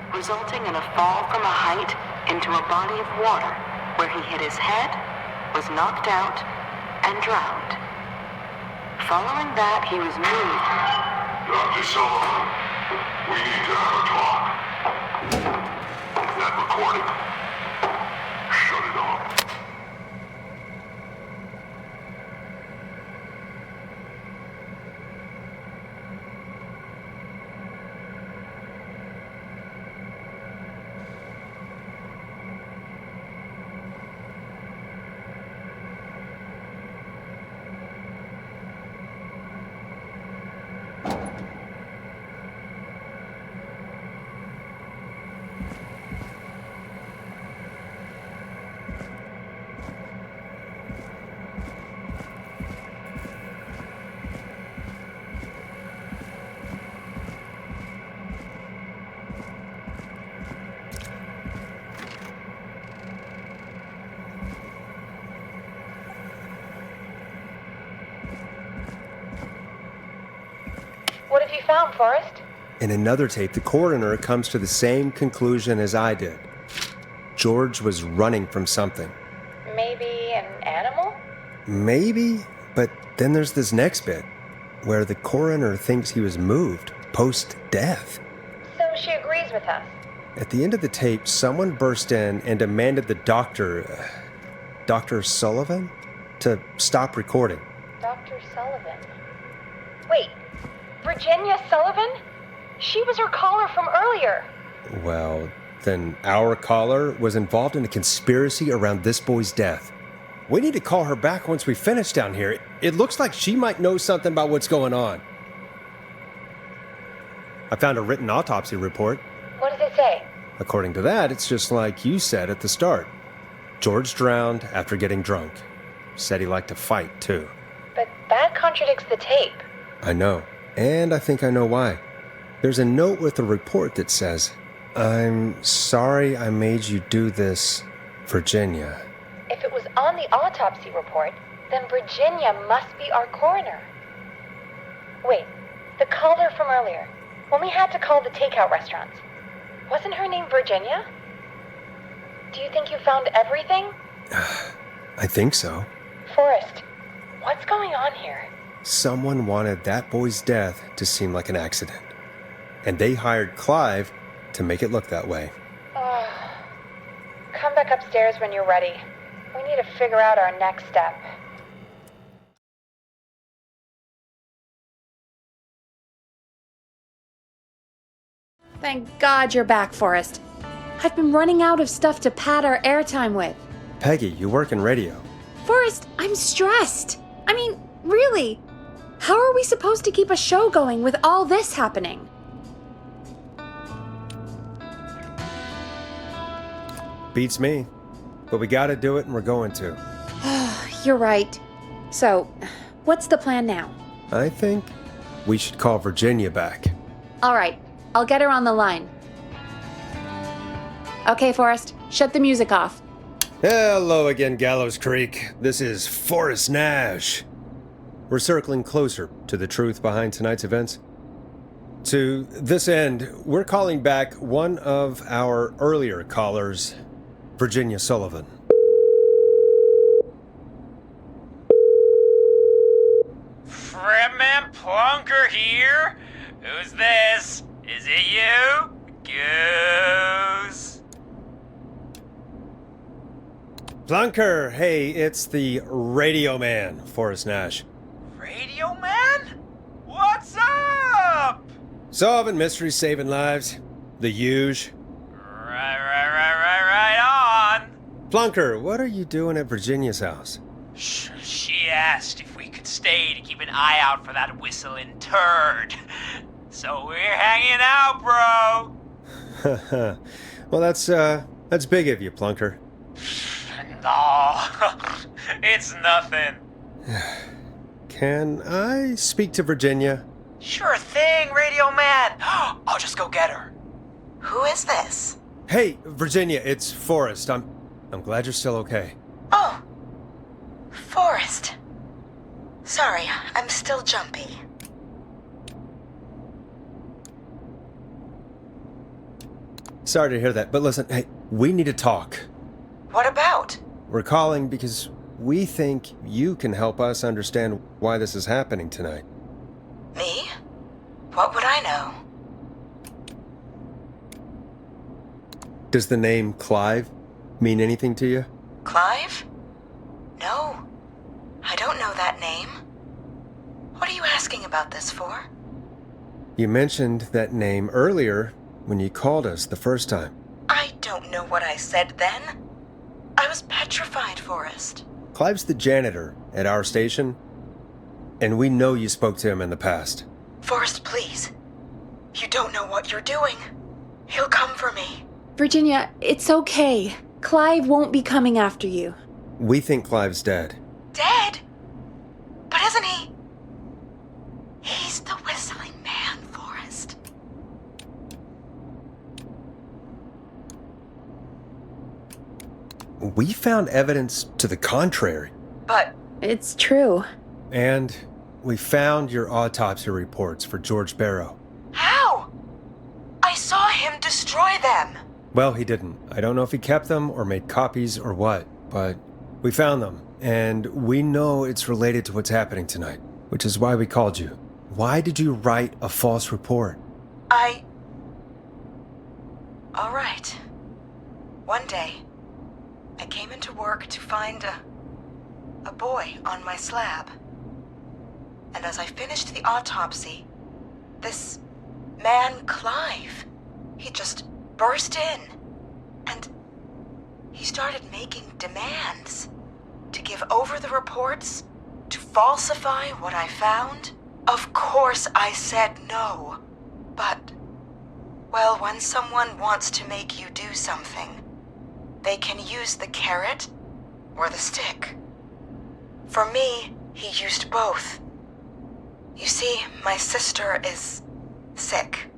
resulting in a fall from a height into a body of water where he hit his head, was knocked out, and drowned. Following that, he was moved. Dr. Sullivan, we need to have a talk. That recording. Shut it off. What have you found, Forrest? In another tape, the coroner comes to the same conclusion as I did. George was running from something. Maybe an animal? Maybe, but then there's this next bit, where the coroner thinks he was moved post-death. So she agrees with us. At the end of the tape, someone burst in and demanded the doctor, Dr. Sullivan, to stop recording. Dr. Sullivan. Wait, Virginia Sullivan? She was her caller from earlier. Well, then our caller was involved in a conspiracy around this boy's death. We need to call her back once we finish down here. It looks like she might know something about what's going on. I found a written autopsy report. What does it say? According to that, it's just like you said at the start. George drowned after getting drunk. Said he liked to fight, too. But that contradicts the tape. I know, and I think I know why. There's a note with the report that says, "I'm sorry I made you do this, Virginia." If it was on the autopsy report, then Virginia must be our coroner. Wait, the caller from earlier, when we had to call the takeout restaurants, wasn't her name Virginia? Do you think you found everything? I think so. Forrest, What's going on here? Someone wanted that boy's death to seem like an accident. And they hired Clive to make it look that way. Come back upstairs when you're ready. We need to figure out our next step. Thank God you're back, Forrest. I've been running out of stuff to pad our airtime with. Peggy, you work in radio. Forrest, I'm stressed. I mean, really. How are we supposed to keep a show going with all this happening? Beats me. But we gotta do it and we're going to. You're right. So, what's the plan now? I think we should call Virginia back. All right, I'll get her on the line. Okay, Forrest, shut the music off. Hello again, Gallows Creek. This is Forrest Nash. We're circling closer to the truth behind tonight's events. To this end, we're calling back one of our earlier callers, Virginia Sullivan. Fretman Plunker here? Who's this? Is it you? Goose? Plunker, hey, it's the radio man, Forrest Nash. Radio Man? What's up? Solving mysteries, saving lives. The huge. Right on. Plunker, what are you doing at Virginia's house? She asked if we could stay to keep an eye out for that whistling turd. So we're hanging out, bro. Well, that's big of you, Plunker. No, it's nothing. Can I speak to Virginia? Sure thing, Radio Man. I'll just go get her. Who is this? Hey, Virginia, it's Forrest. I'm glad you're still okay. Oh, Forrest. Sorry, I'm still jumpy. Sorry to hear that, but listen, hey, we need to talk. What about? We're calling because we think you can help us understand why this is happening tonight. Me? What would I know? Does the name Clive mean anything to you? Clive? No, I don't know that name. What are you asking about this for? You mentioned that name earlier when you called us the first time. I don't know what I said then. I was petrified, Forrest. Clive's the janitor at our station, and we know you spoke to him in the past. Forrest, please. You don't know what you're doing. He'll come for me. Virginia, it's okay. Clive won't be coming after you. We think Clive's dead. Dead? But isn't he? He's the whistling man, Forrest. We found evidence to the contrary. But It's true. And we found your autopsy reports for George Barrow. how? I saw him destroy them. Well, he didn't. I don't know if he kept them or made copies or what, but we found them, and we know it's related to what's happening tonight, which is why we called you. Why did you write a false report? All right. One day, I came into work to find a boy on my slab. And as I finished the autopsy, this man, Clive, he just burst in. And he started making demands to give over the reports, to falsify what I found. Of course I said no. But, well, when someone wants to make you do something, they can use the carrot or the stick. For me, he used both. You see, my sister is sick.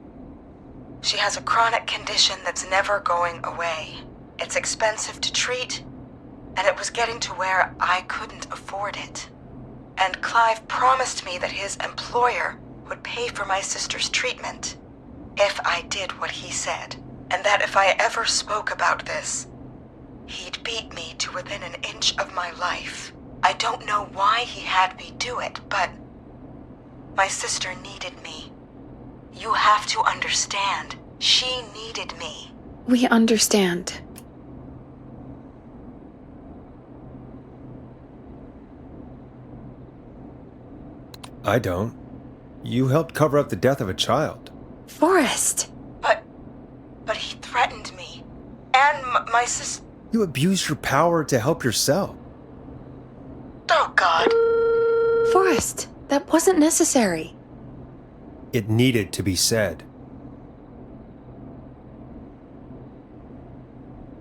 She has a chronic condition that's never going away. It's expensive to treat, and it was getting to where I couldn't afford it. And Clive promised me that his employer would pay for my sister's treatment if I did what he said, and that if I ever spoke about this, he'd beat me to within an inch of my life. I don't know why he had me do it, but my sister needed me. You have to understand. She needed me. We understand. I don't. You helped cover up the death of a child. Forrest! But he threatened me. And my sister... You abused your power to help yourself. Oh, God. Forrest, that wasn't necessary. It needed to be said.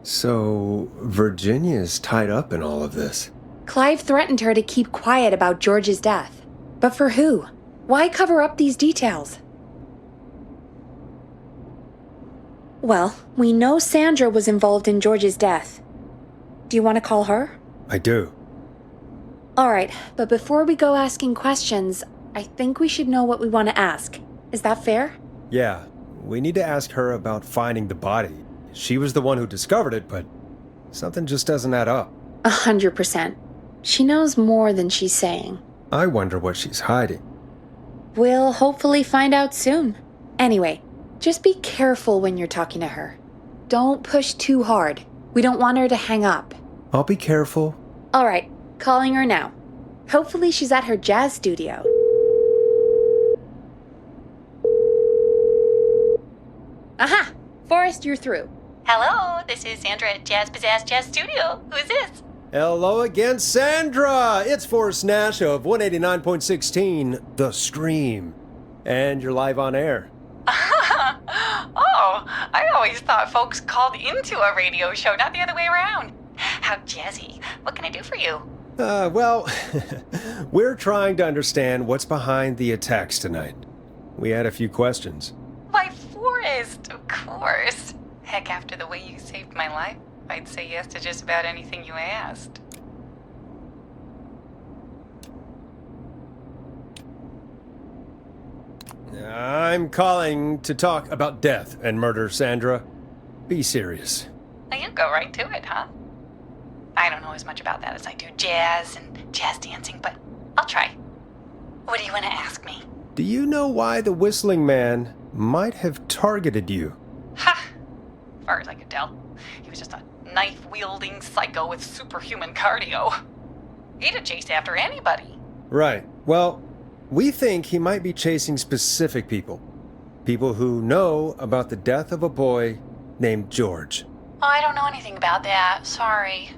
So, Virginia's tied up in all of this. Clive threatened her to keep quiet about George's death. But for who? Why cover up these details? Well, we know Sandra was involved in George's death. Do you want to call her? I do. Alright, but before we go asking questions, I think we should know what we want to ask. Is that fair? Yeah, we need to ask her about finding the body. She was the one who discovered it, but something just doesn't add up. 100%. She knows more than she's saying. I wonder what she's hiding. We'll hopefully find out soon. Anyway, just be careful when you're talking to her. Don't push too hard. We don't want her to hang up. I'll be careful. Alright, calling her now. Hopefully she's at her jazz studio. Aha! Forrest, you're through. Hello, this is Sandra at Jazz Pizzazz Jazz Studio. Who is this? Hello again, Sandra! It's Forrest Nash of 189.16, The Scream. And you're live on air. Oh, I always thought folks called into a radio show, not the other way around. How jazzy. What can I do for you? Well, we're trying to understand what's behind the attacks tonight. We had a few questions. Why, Forrest, of course. Heck, after the way you saved my life, I'd say yes to just about anything you asked. I'm calling to talk about death and murder, Sandra. Be serious. Well, you go right to it, huh? I don't know as much about that as I do jazz and jazz dancing, but I'll try. What do you want to ask me? Do you know why the Whistling Man might have targeted you? Ha! As far as I could tell, he was just a knife-wielding psycho with superhuman cardio. He'd have chased after anybody. Right. Well, we think he might be chasing specific people. People who know about the death of a boy named George. Oh, I don't know anything about that. Sorry.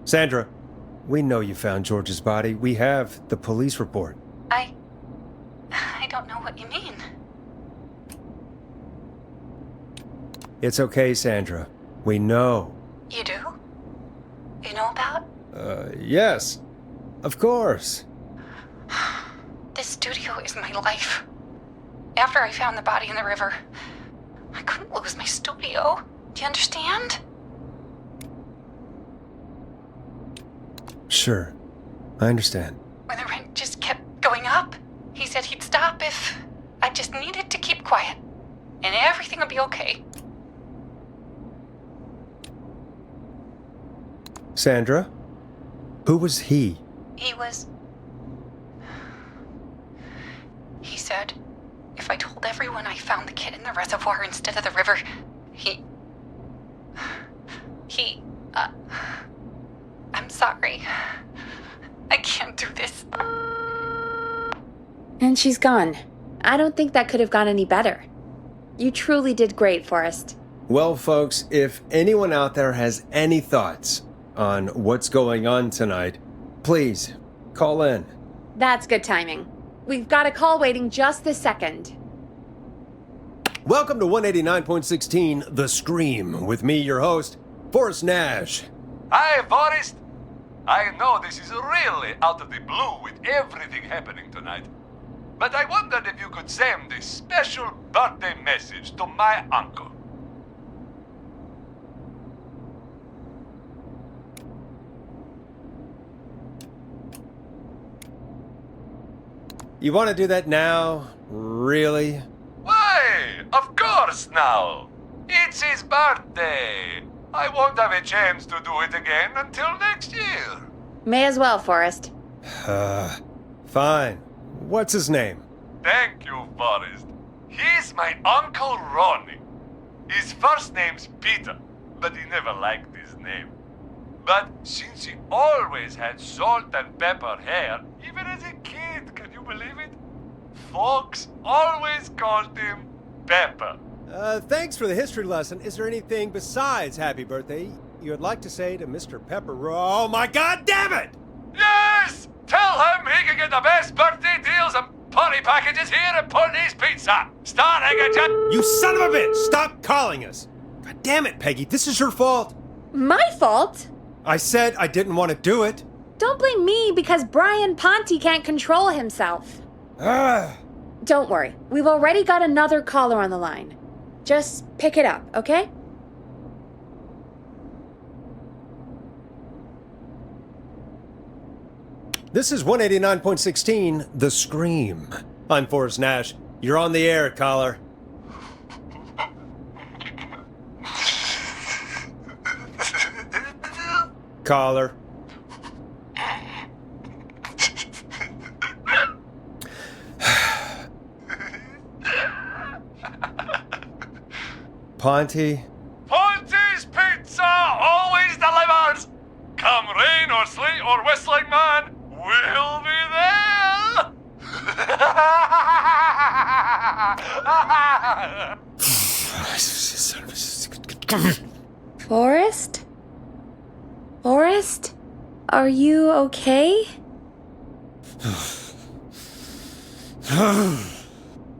Sandra, we know you found George's body. We have the police report. I don't know what you mean. It's okay, Sandra. We know. You do? You know about? Yes. Of course. This studio is my life. After I found the body in the river, I couldn't lose my studio. Do you understand? Sure. I understand. When the rent just kept going up, he said he'd stop if I just needed to keep quiet. And everything would be okay. Sandra? Who was he? He said if I told everyone I found the kid in the reservoir instead of the river, I'm sorry. I can't do this. And she's gone. I don't think that could have gone any better. You truly did great, Forrest. Well, folks, if anyone out there has any thoughts on what's going on tonight, please call in. That's good timing. We've got a call waiting just this second. Welcome to 189.16, The Scream, with me, your host, Forrest Nash. Hi, Forrest. I know this is really out of the blue with everything happening tonight, but I wondered if you could send a special birthday message to my uncle. You want to do that now? Really? Why, of course now. It's his birthday. I won't have a chance to do it again until next year. May as well, Forrest. Fine. What's his name? Thank you, Forrest. He's my Uncle Ronnie. His first name's Peter, but he never liked his name. But since he always had salt and pepper hair, even as a kid, can you believe it? Folks always called him Pepper. Thanks for the history lesson. Is there anything besides happy birthday you would like to say to Mr. Pepper? Oh my god damn it! Yes! Tell him he can get the best birthday deals and party packages here at Putney's Pizza, starting at You son of a bitch! Stop calling us! God damn it, Peggy, this is your fault! My fault? I said I didn't want to do it. Don't blame me because Brian Ponte can't control himself. Don't worry, we've already got another caller on the line. Just pick it up, okay? This is 189.16, The Scream. I'm Forrest Nash. You're on the air, caller. Caller. Ponte. Ponte's Pizza always delivers! Come rain or sleet or whistling man, we'll be there! Forrest? Forrest? Are you okay?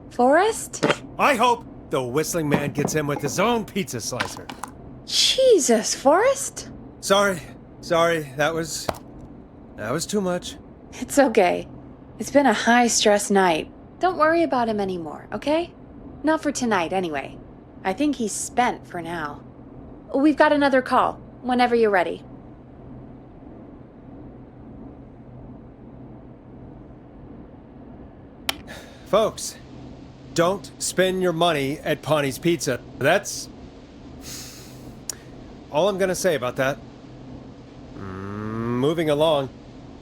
Forrest? I hope the whistling man gets in with his own pizza slicer. Jesus, Forrest? Sorry. That was too much. It's okay. It's been a high-stress night. Don't worry about him anymore, okay? Not for tonight, anyway. I think he's spent for now. We've got another call, whenever you're ready. Folks, don't spend your money at Ponte's Pizza. That's all I'm gonna say about that. Moving along,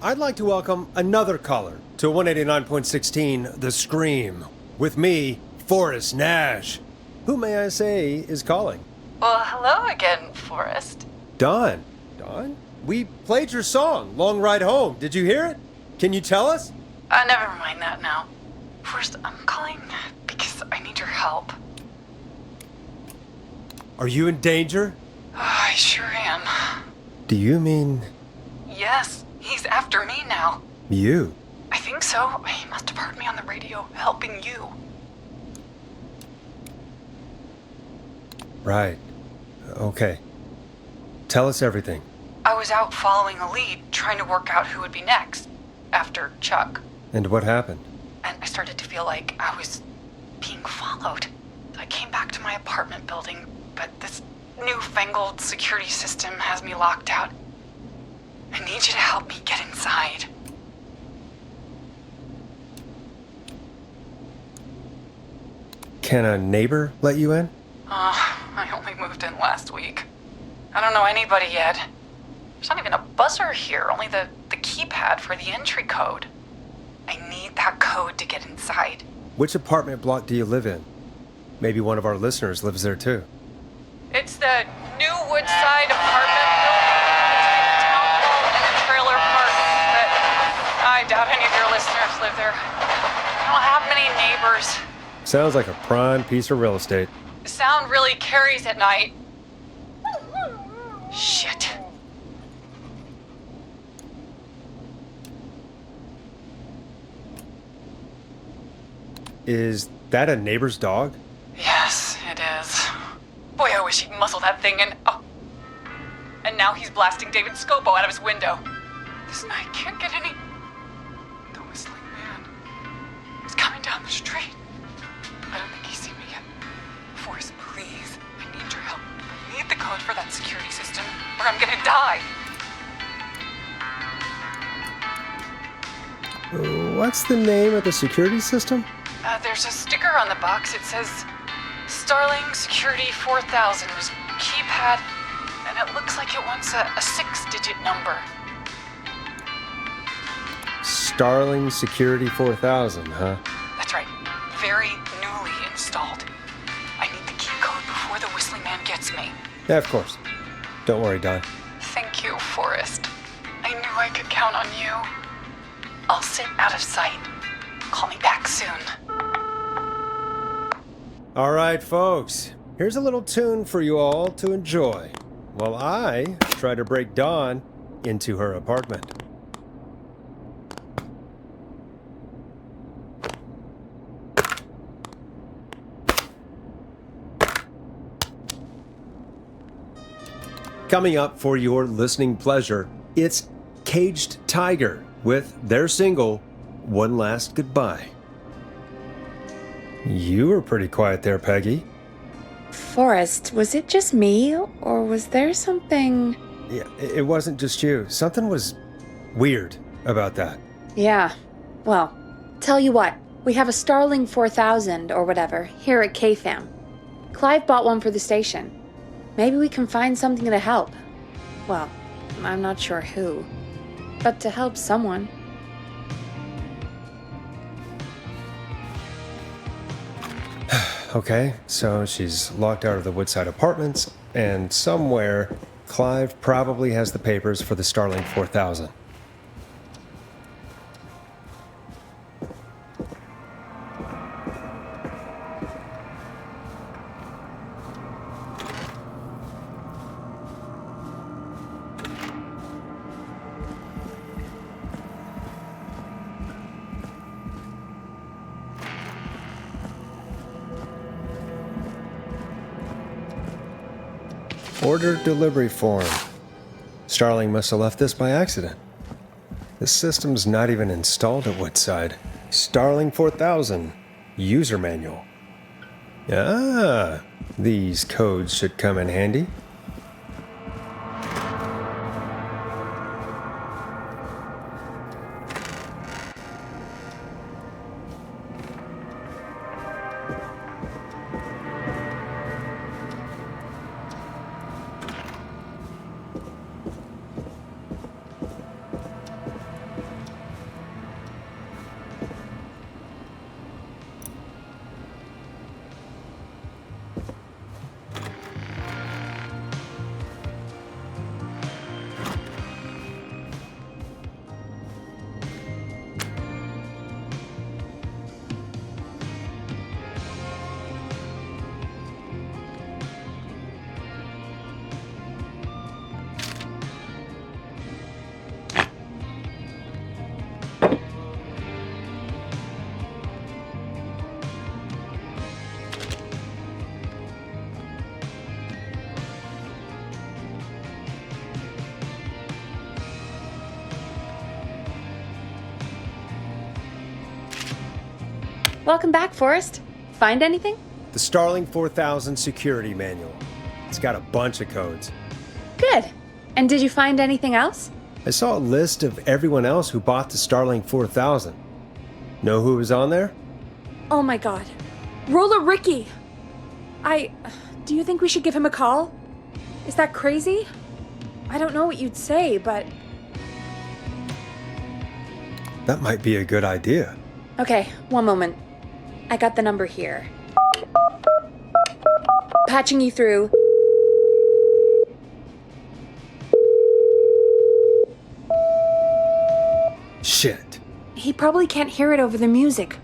I'd like to welcome another caller to 189.16 The Scream. With me, Forrest Nash. Who may I say is calling? Well, hello again, Forrest. Don. Don? We played your song, Long Ride Home. Did you hear it? Can you tell us? Never mind that now. First, I'm calling because I need your help. Are you in danger? I sure am. Do you mean Yes, he's after me now. you? I think so. He must have heard me on the radio helping you. Right. Okay. Tell us everything. I was out following a lead, trying to work out who would be next, after Chuck. And what happened? And I started to feel like I was being followed. I came back to my apartment building, but this newfangled security system has me locked out. I need you to help me get inside. Can a neighbor let you in? I only moved in last week. I don't know anybody yet. There's not even a buzzer here, only the keypad for the entry code. I need that code to get inside. Which apartment block do you live in? Maybe one of our listeners lives there too. It's the new Woodside apartment building between the town hall and the trailer park. But I doubt any of your listeners live there. I don't have many neighbors. Sounds like a prime piece of real estate. Sound really carries at night. Shit. Is that a neighbor's dog? Yes, it is. Boy, I wish he'd muzzle that thing and... Oh. And now he's blasting David Scopo out of his window. This night can't get any... The whistling man is coming down the street. I don't think he's seen me yet. Forrest, please. I need your help. I need the code for that security system, or I'm gonna die. What's the name of the security system? There's a sticker on the box. It says Starling Security 4000. There's keypad. and it looks like it wants a 6-digit number. Starling Security 4000, huh? That's right. Very newly installed. I need the key code before the whistling man gets me. Yeah, of course. Don't worry, Don. Thank you, Forrest. I knew I could count on you. I'll sit out of sight. Call me back soon. All right, folks. Here's a little tune for you all to enjoy while I try to break Dawn into her apartment. Coming up for your listening pleasure, it's Caged Tiger with their single, One Last Goodbye. You were pretty quiet there, Peggy. Forrest, was it just me, or was there something... Yeah, it wasn't just you. Something was weird about that. Yeah. Well, tell you what, we have a Starling 4000 or whatever here at KFAM. Clive bought one for the station. Maybe we can find something to help. Well, I'm not sure who, but to help someone. Okay, so she's locked out of the Woodside Apartments, and somewhere Clive probably has the papers for the Starling 4000. Order delivery form. Starling must have left this by accident. The system's not even installed at Woodside. Starling 4000. User manual. Ah, these codes should come in handy. Welcome back, Forrest. Find anything? The Starling 4000 security manual. It's got a bunch of codes. Good. And did you find anything else? I saw a list of everyone else who bought the Starling 4000. Know who was on there? Oh my god. Roller Ricky! Do you think we should give him a call? Is that crazy? I don't know what you'd say, but... That might be a good idea. Okay, one moment. I got the number here. Patching you through. Shit. He probably can't hear it over the music.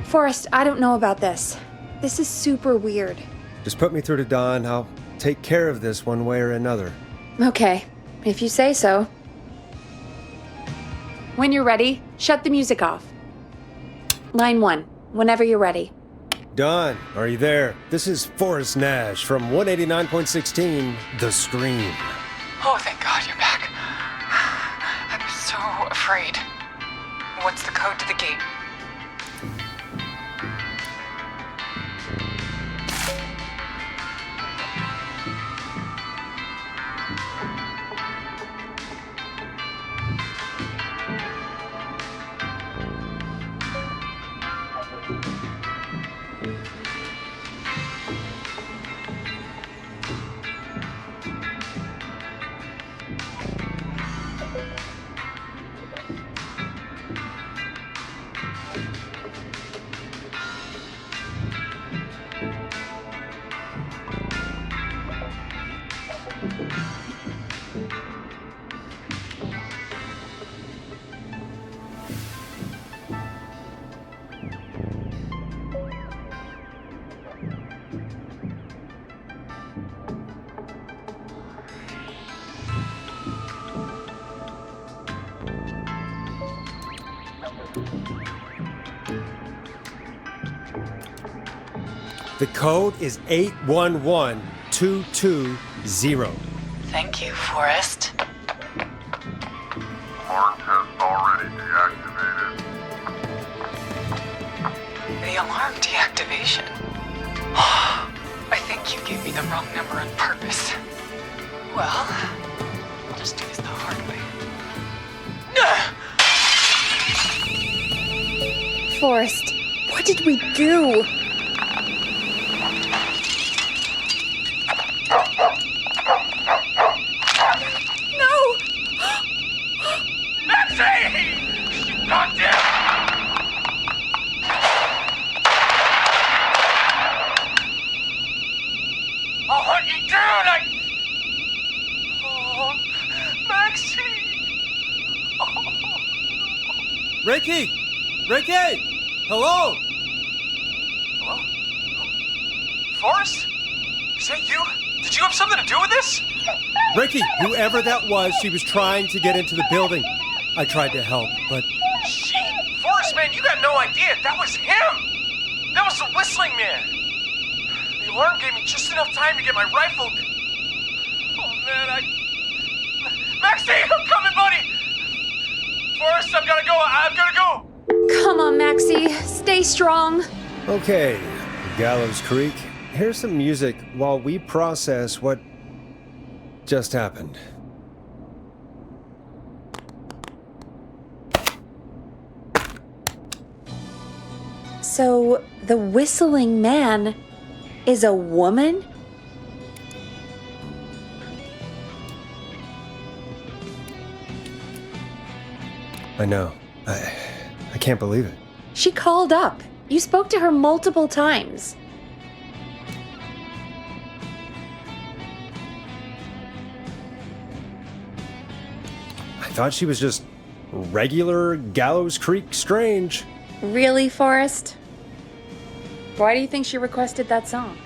Forrest, I don't know about this. This is super weird. Just put me through to Don. I'll take care of this one way or another. Okay, if you say so. When you're ready, shut the music off. Line 1, whenever you're ready. Don, are you there? This is Forrest Nash from 189.16, The Scream. Oh, thank God you're back. I'm so afraid. What's the code to the gate? The code is 811220. Thank you, Forrest. Alarm test already deactivated. The alarm deactivation. I think you gave me the wrong number on purpose. Well, I'll just do this the hard way. Forrest, what did we do? No! Maxie! Not dead! I'll hunt you down! Oh, Maxie! Ricky! Ricky! Hello? Hello? Forrest? Is that you? Did you have something to do with this? Ricky, whoever that was, she was trying to get into the building. I tried to help, but She? Forrest, man, you got no idea. That was him. That was the whistling man. The alarm gave me just enough time to get my rifle. Oh, man, Maxie, I'm coming, buddy! Forrest, I've gotta go. I've gotta go. Come on, Maxie. Stay strong. okay. Gallows Creek, here's some music while we process what just happened. So, the whistling man is a woman? I know. I can't believe it. She called up. You spoke to her multiple times. I thought she was just regular Gallows Creek strange. Really, Forrest? Why do you think she requested that song?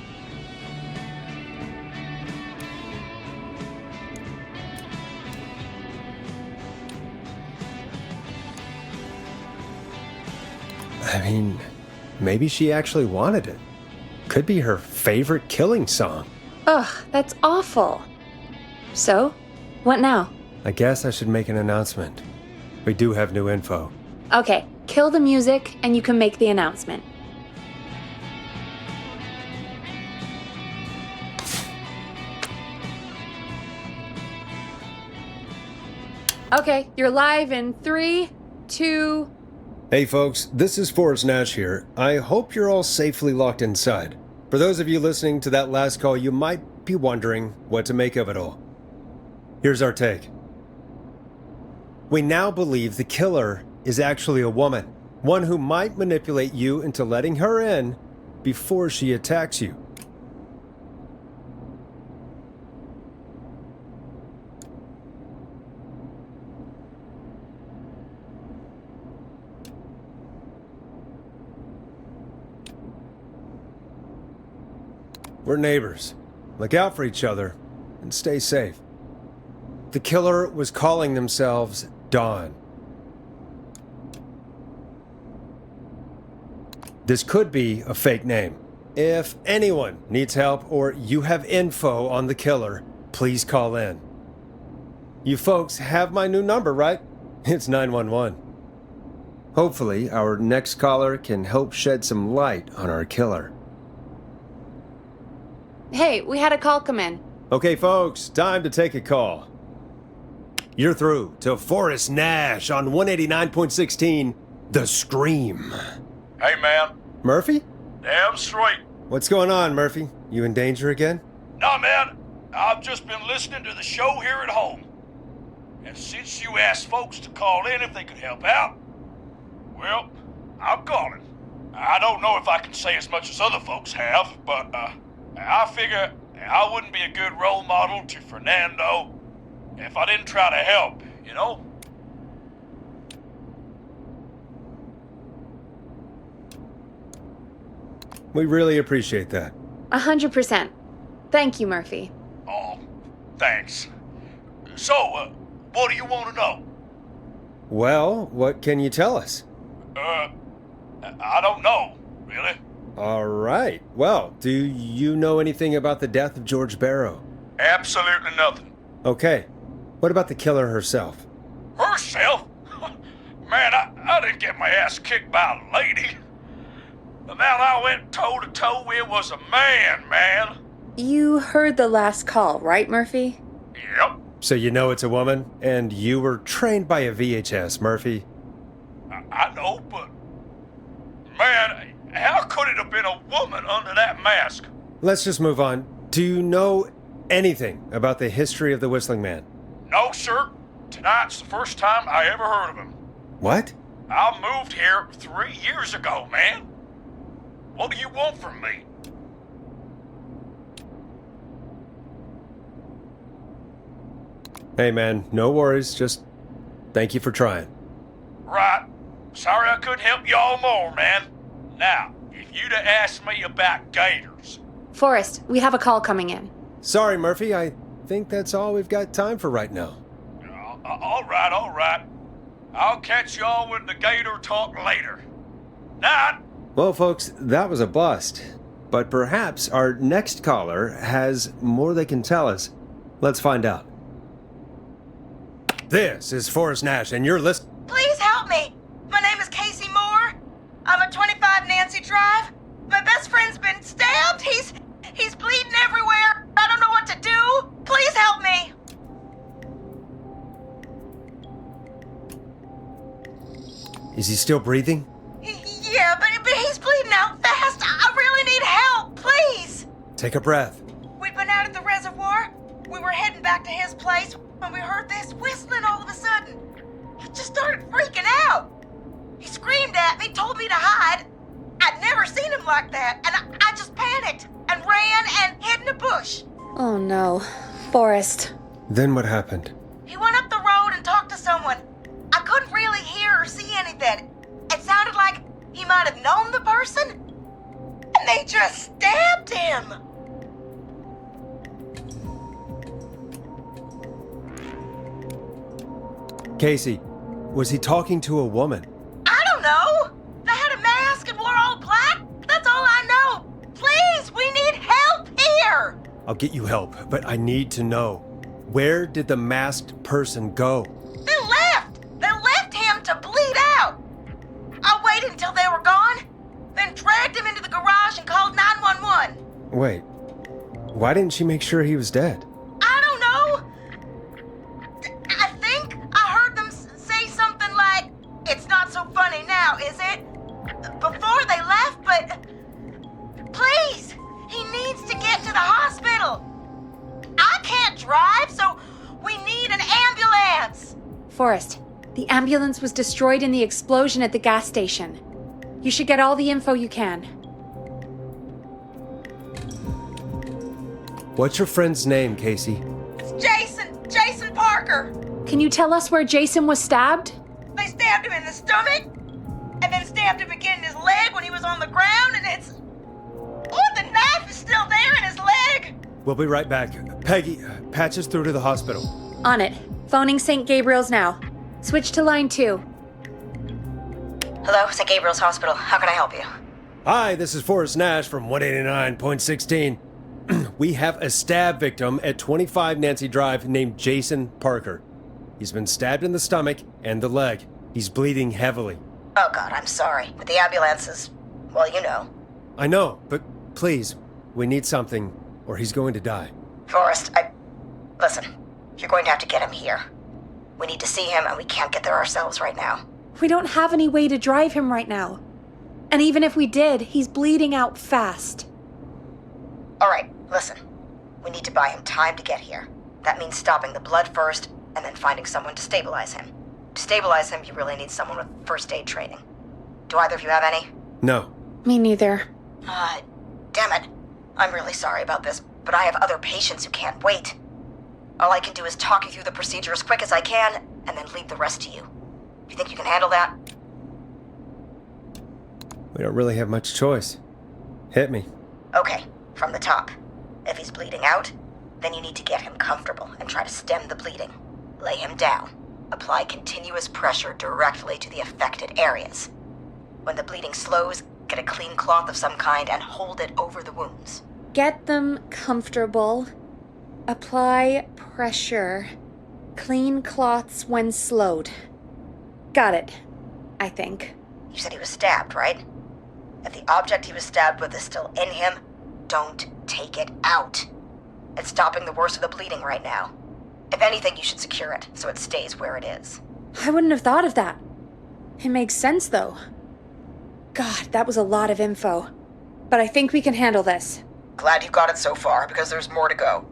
I mean, maybe she actually wanted it. Could be her favorite killing song. Ugh, that's awful. So, what now? I guess I should make an announcement. We do have new info. Okay, kill the music and you can make the announcement. Okay, you're live in 3, 2... Hey folks, this is Forrest Nash here. I hope you're all safely locked inside. For those of you listening to that last call, you might be wondering what to make of it all. Here's our take. We now believe the killer is actually a woman, one who might manipulate you into letting her in before she attacks you. We're neighbors. Look out for each other and stay safe. The killer was calling themselves Dawn. This could be a fake name. If anyone needs help or you have info on the killer, please call in. You folks have my new number, right? It's 911. Hopefully, our next caller can help shed some light on our killer. Hey, we had a call come in. Okay, folks, time to take a call. You're through to Forrest Nash on 189.16, The Scream. Hey, man. Murphy? Damn straight. What's going on, Murphy? You in danger again? Nah, man. I've just been listening to the show here at home. And since you asked folks to call in if they could help out, well, I'm calling. I don't know if I can say as much as other folks have, but, I figure I wouldn't be a good role model to Fernando if I didn't try to help, you know? We really appreciate that. 100%. Thank you, Murphy. Oh, thanks. So, what do you want to know? Well, what can you tell us? I don't know, really. All right. Well, do you know anything about the death of George Barrow? Absolutely nothing. Okay. What about the killer herself? Herself? Man, I didn't get my ass kicked by a lady. The man I went toe-to-toe with was a man. You heard the last call, right, Murphy? Yep. So you know it's a woman, and you were trained by a VHS, Murphy. I know, but... Man, how could it have been a woman under that mask? Let's just move on. Do you know anything about the history of the Whistling Man? No, sir. Tonight's the first time I ever heard of him. What? I moved here 3 years ago, man. What do you want from me? Hey, man, no worries. Just thank you for trying. Right. Sorry I couldn't help y'all more, man. Now, if you'd have asked me about gators... Forrest, we have a call coming in. Sorry, Murphy. I think that's all we've got time for right now. All right. I'll catch y'all with the gator talk later. Night. Well, folks, that was a bust. But perhaps our next caller has more they can tell us. Let's find out. This is Forrest Nash, and you're listening. Please help me. My name is Casey Moore. I'm at 25 Nancy Drive. My best friend's been stabbed. He's bleeding everywhere. I don't know what to do. Please help me. Is he still breathing? Yeah, but he's bleeding out fast. I really need help. Please. Take a breath. We'd been out at the reservoir. We were heading back to his place when we heard this whistling all of a sudden. He just started freaking out. He screamed at me, told me to hide. I'd never seen him like that, and I just panicked and ran and hid in a bush. Oh no. Forrest. Then what happened? He went up the road and talked to someone. I couldn't really hear or see anything. It sounded like he might have known the person, and they just stabbed him. Casey, was he talking to a woman? I don't know. They had a mask and wore all black. That's all I know. Please, we need help here. I'll get you help, but I need to know. Where did the masked person go? They left. They left him to bleed out. I waited until they were gone, then dragged him into the garage and called 911. Wait, why didn't she make sure he was dead? I don't know. I think I heard them say something like, "It's not so funny now, is it?" before they left, but please, he needs to get to the hospital. I can't drive, so we need an ambulance. Forrest, the ambulance was destroyed in the explosion at the gas station. You should get all the info you can. What's your friend's name, Casey? It's Jason Parker. Can you tell us where Jason was stabbed? They stabbed him in the stomach, and then stabbed him again in his leg when he was on the ground, and it's... Oh, the knife is still there in his leg. We'll be right back. Peggy, patch us through to the hospital. On it. Phoning St. Gabriel's now. Switch to line 2. Hello, St. Gabriel's Hospital. How can I help you? Hi, this is Forrest Nash from 189.16. We have a stab victim at 25 Nancy Drive named Jason Parker. He's been stabbed in the stomach and the leg. He's bleeding heavily. Oh, God, I'm sorry. But the ambulance is... well, you know. I know, but please, we need something, or he's going to die. Forrest, Listen, you're going to have to get him here. We need to see him, and we can't get there ourselves right now. We don't have any way to drive him right now. And even if we did, he's bleeding out fast. All right, listen. We need to buy him time to get here. That means stopping the blood first, and then finding someone to stabilize him. To stabilize him, you really need someone with first aid training. Do either of you have any? No. Me neither. Damn it. I'm really sorry about this, but I have other patients who can't wait. All I can do is talk you through the procedure as quick as I can, and then leave the rest to you. You think you can handle that? We don't really have much choice. Hit me. Okay, from the top. If he's bleeding out, then you need to get him comfortable and try to stem the bleeding. Lay him down. Apply continuous pressure directly to the affected areas. When the bleeding slows, Get a clean cloth of some kind and hold it over the wounds. Get them comfortable. Apply pressure. Clean cloths when slowed. Got it, I think. You said he was stabbed, right? If the object he was stabbed with is still in him, don't take it out. It's stopping the worst of the bleeding right now. If anything, you should secure it so it stays where it is. I wouldn't have thought of that. It makes sense, though. God, that was a lot of info. But I think we can handle this. Glad you got it so far, because there's more to go.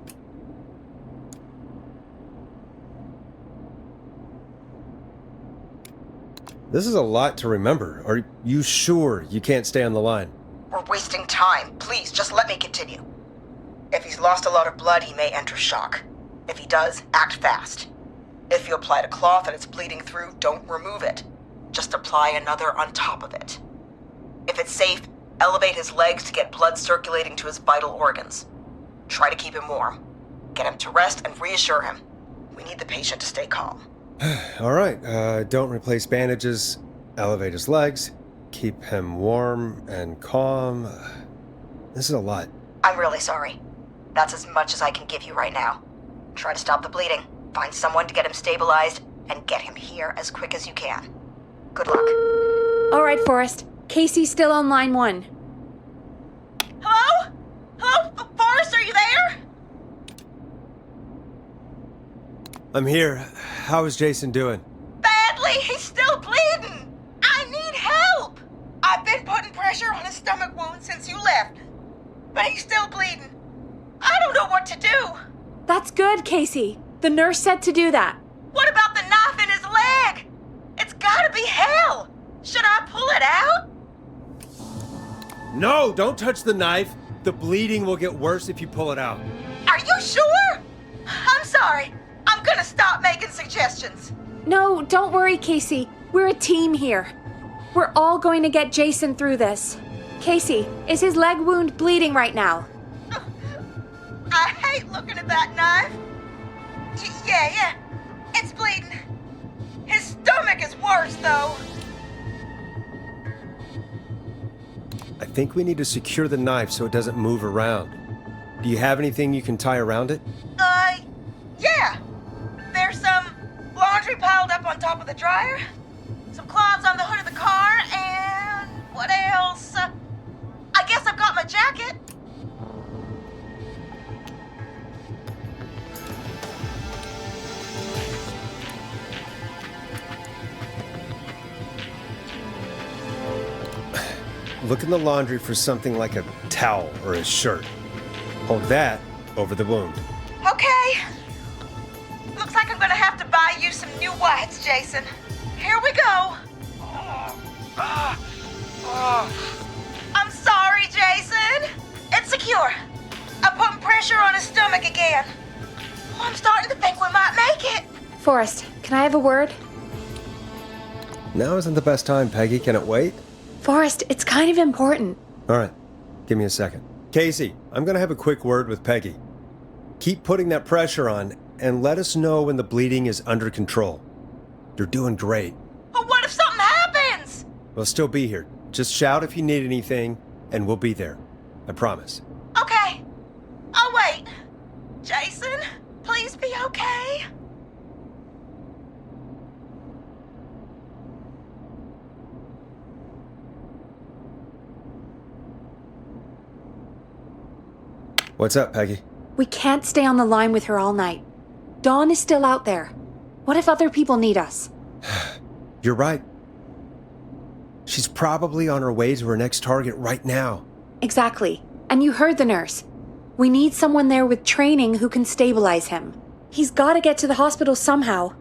This is a lot to remember. Are you sure you can't stay on the line? We're wasting time. Please, just let me continue. If he's lost a lot of blood, he may enter shock. If he does, act fast. If you applied a cloth and it's bleeding through, don't remove it. Just apply another on top of it. If it's safe, elevate his legs to get blood circulating to his vital organs. Try to keep him warm. Get him to rest and reassure him. We need the patient to stay calm. All right, don't replace bandages, elevate his legs, keep him warm and calm. This is a lot. I'm really sorry. That's as much as I can give you right now. Try to stop the bleeding, find someone to get him stabilized, and get him here as quick as you can. Good luck. All right, Forrest. Casey's still on line 1. Hello? Hello? Forrest, are you there? I'm here. How is Jason doing? Badly. He's still bleeding. I need help. I've been putting pressure on his stomach wound since you left, but he's still bleeding. I don't know what to do. That's good, Casey. The nurse said to do that. What about the knife in his leg? It's gotta be hell. Should I pull it out? No, don't touch the knife. The bleeding will get worse if you pull it out. Are you sure? I'm sorry. I'm gonna stop making suggestions. No, don't worry, Casey. We're a team here. We're all going to get Jason through this. Casey, is his leg wound bleeding right now? I hate looking at that knife. Yeah. It's bleeding. His stomach is worse, though. I think we need to secure the knife so it doesn't move around. Do you have anything you can tie around it? Yeah. There's some laundry piled up on top of the dryer, some cloths on the hood of the car, and what else? I guess I've got my jacket. Look in the laundry for something like a towel or a shirt. Hold that over the wound. Okay. Looks like I'm gonna have to buy you some new whites, Jason. Here we go. I'm sorry, Jason. It's secure. I'm putting pressure on his stomach again. I'm starting to think we might make it. Forrest, can I have a word? Now isn't the best time, Peggy. Can it wait? Forrest, it's kind of important. All right, give me a second. Casey, I'm going to have a quick word with Peggy. Keep putting that pressure on and let us know when the bleeding is under control. You're doing great. But what if something happens? We'll still be here. Just shout if you need anything, and we'll be there. I promise. Okay. I'll wait. Jason, please be okay. What's up, Peggy? We can't stay on the line with her all night. Dawn is still out there. What if other people need us? You're right. She's probably on her way to her next target right now. Exactly. And you heard the nurse. We need someone there with training who can stabilize him. He's got to get to the hospital somehow.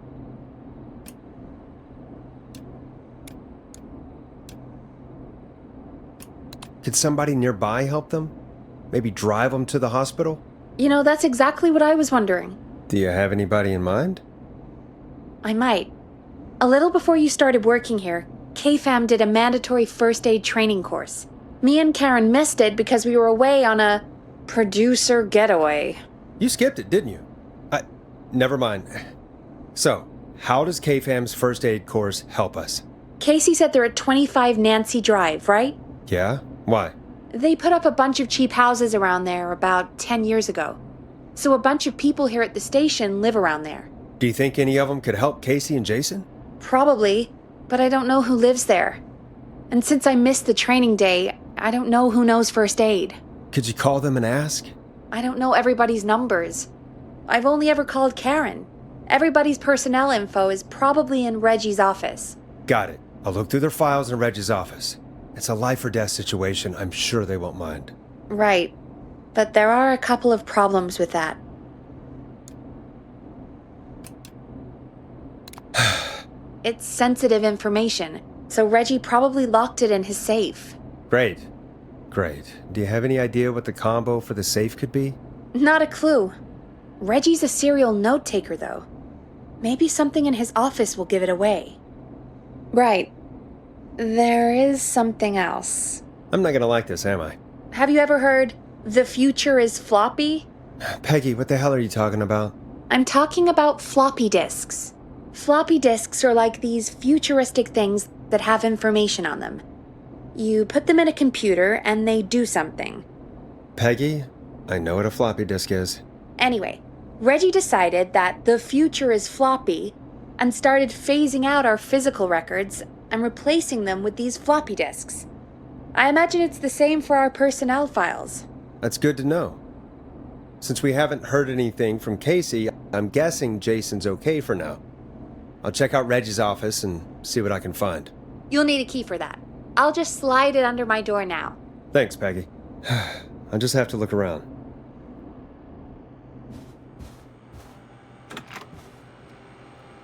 Could somebody nearby help them? Maybe drive them to the hospital? You know, that's exactly what I was wondering. Do you have anybody in mind? I might. A little before you started working here, KFAM did a mandatory first aid training course. Me and Karen missed it because we were away on a producer getaway. You skipped it, didn't you? Never mind. So, how does KFAM's first aid course help us? Casey said they're at 25 Nancy Drive, right? Yeah? Why? They put up a bunch of cheap houses around there about 10 years ago. So a bunch of people here at the station live around there. Do you think any of them could help Casey and Jason? Probably, but I don't know who lives there. And since I missed the training day, I don't know who knows first aid. Could you call them and ask? I don't know everybody's numbers. I've only ever called Karen. Everybody's personnel info is probably in Reggie's office. Got it. I'll look through their files in Reggie's office. It's a life or death situation. I'm sure they won't mind. Right. But there are a couple of problems with that. It's sensitive information, so Reggie probably locked it in his safe. Great. Do you have any idea what the combo for the safe could be? Not a clue. Reggie's a serial note-taker, though. Maybe something in his office will give it away. Right. There is something else. I'm not gonna like this, am I? Have you ever heard, "The future is floppy"? Peggy, what the hell are you talking about? I'm talking about floppy disks. Floppy disks are like these futuristic things that have information on them. You put them in a computer and they do something. Peggy, I know what a floppy disk is. Anyway, Reggie decided that the future is floppy and started phasing out our physical records and replacing them with these floppy disks. I imagine it's the same for our personnel files. That's good to know. Since we haven't heard anything from Casey, I'm guessing Jason's okay for now. I'll check out Reggie's office and see what I can find. You'll need a key for that. I'll just slide it under my door now. Thanks, Peggy. I'll just have to look around.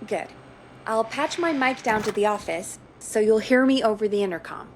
Good. I'll patch my mic down to the office, so you'll hear me over the intercom.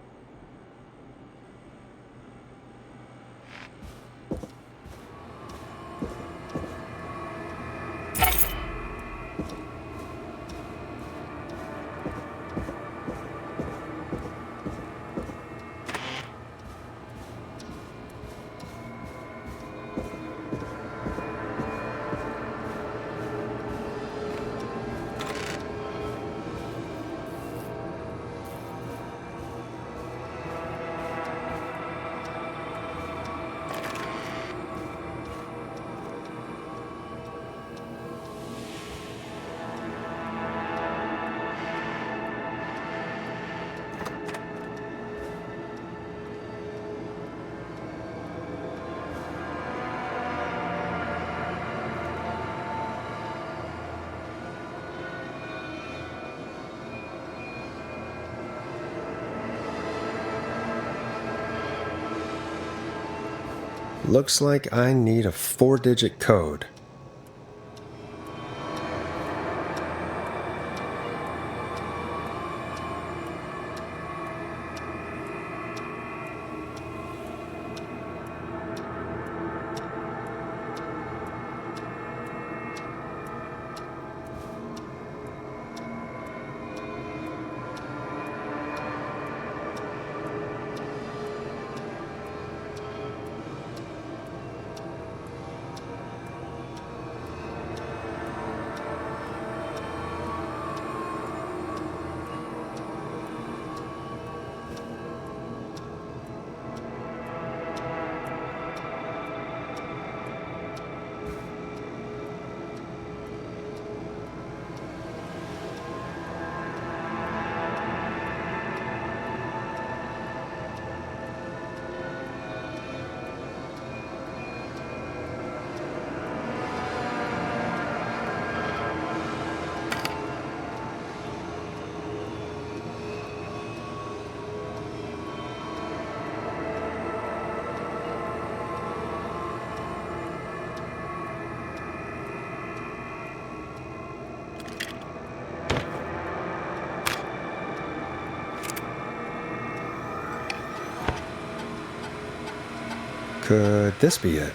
Looks like I need a 4-digit code. Could this be it?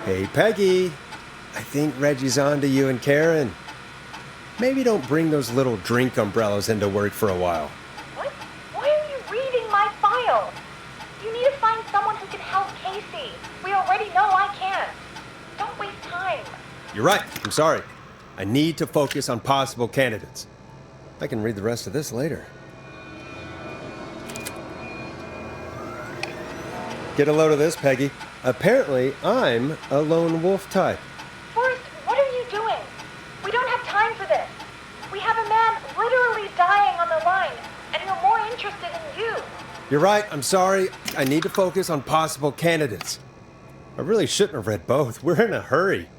Hey, Peggy. I think Reggie's on to you and Karen. Maybe don't bring those little drink umbrellas into work for a while. What? Why are you reading my file? You need to find someone who can help Casey. We already know I can't. Don't waste time. You're right. I'm sorry. I need to focus on possible candidates. I can read the rest of this later. Get a load of this, Peggy. Apparently, I'm a lone wolf type. Forrest, what are you doing? We don't have time for this. We have a man literally dying on the line, and we're more interested in you. You're right. I'm sorry. I need to focus on possible candidates. I really shouldn't have read both. We're in a hurry.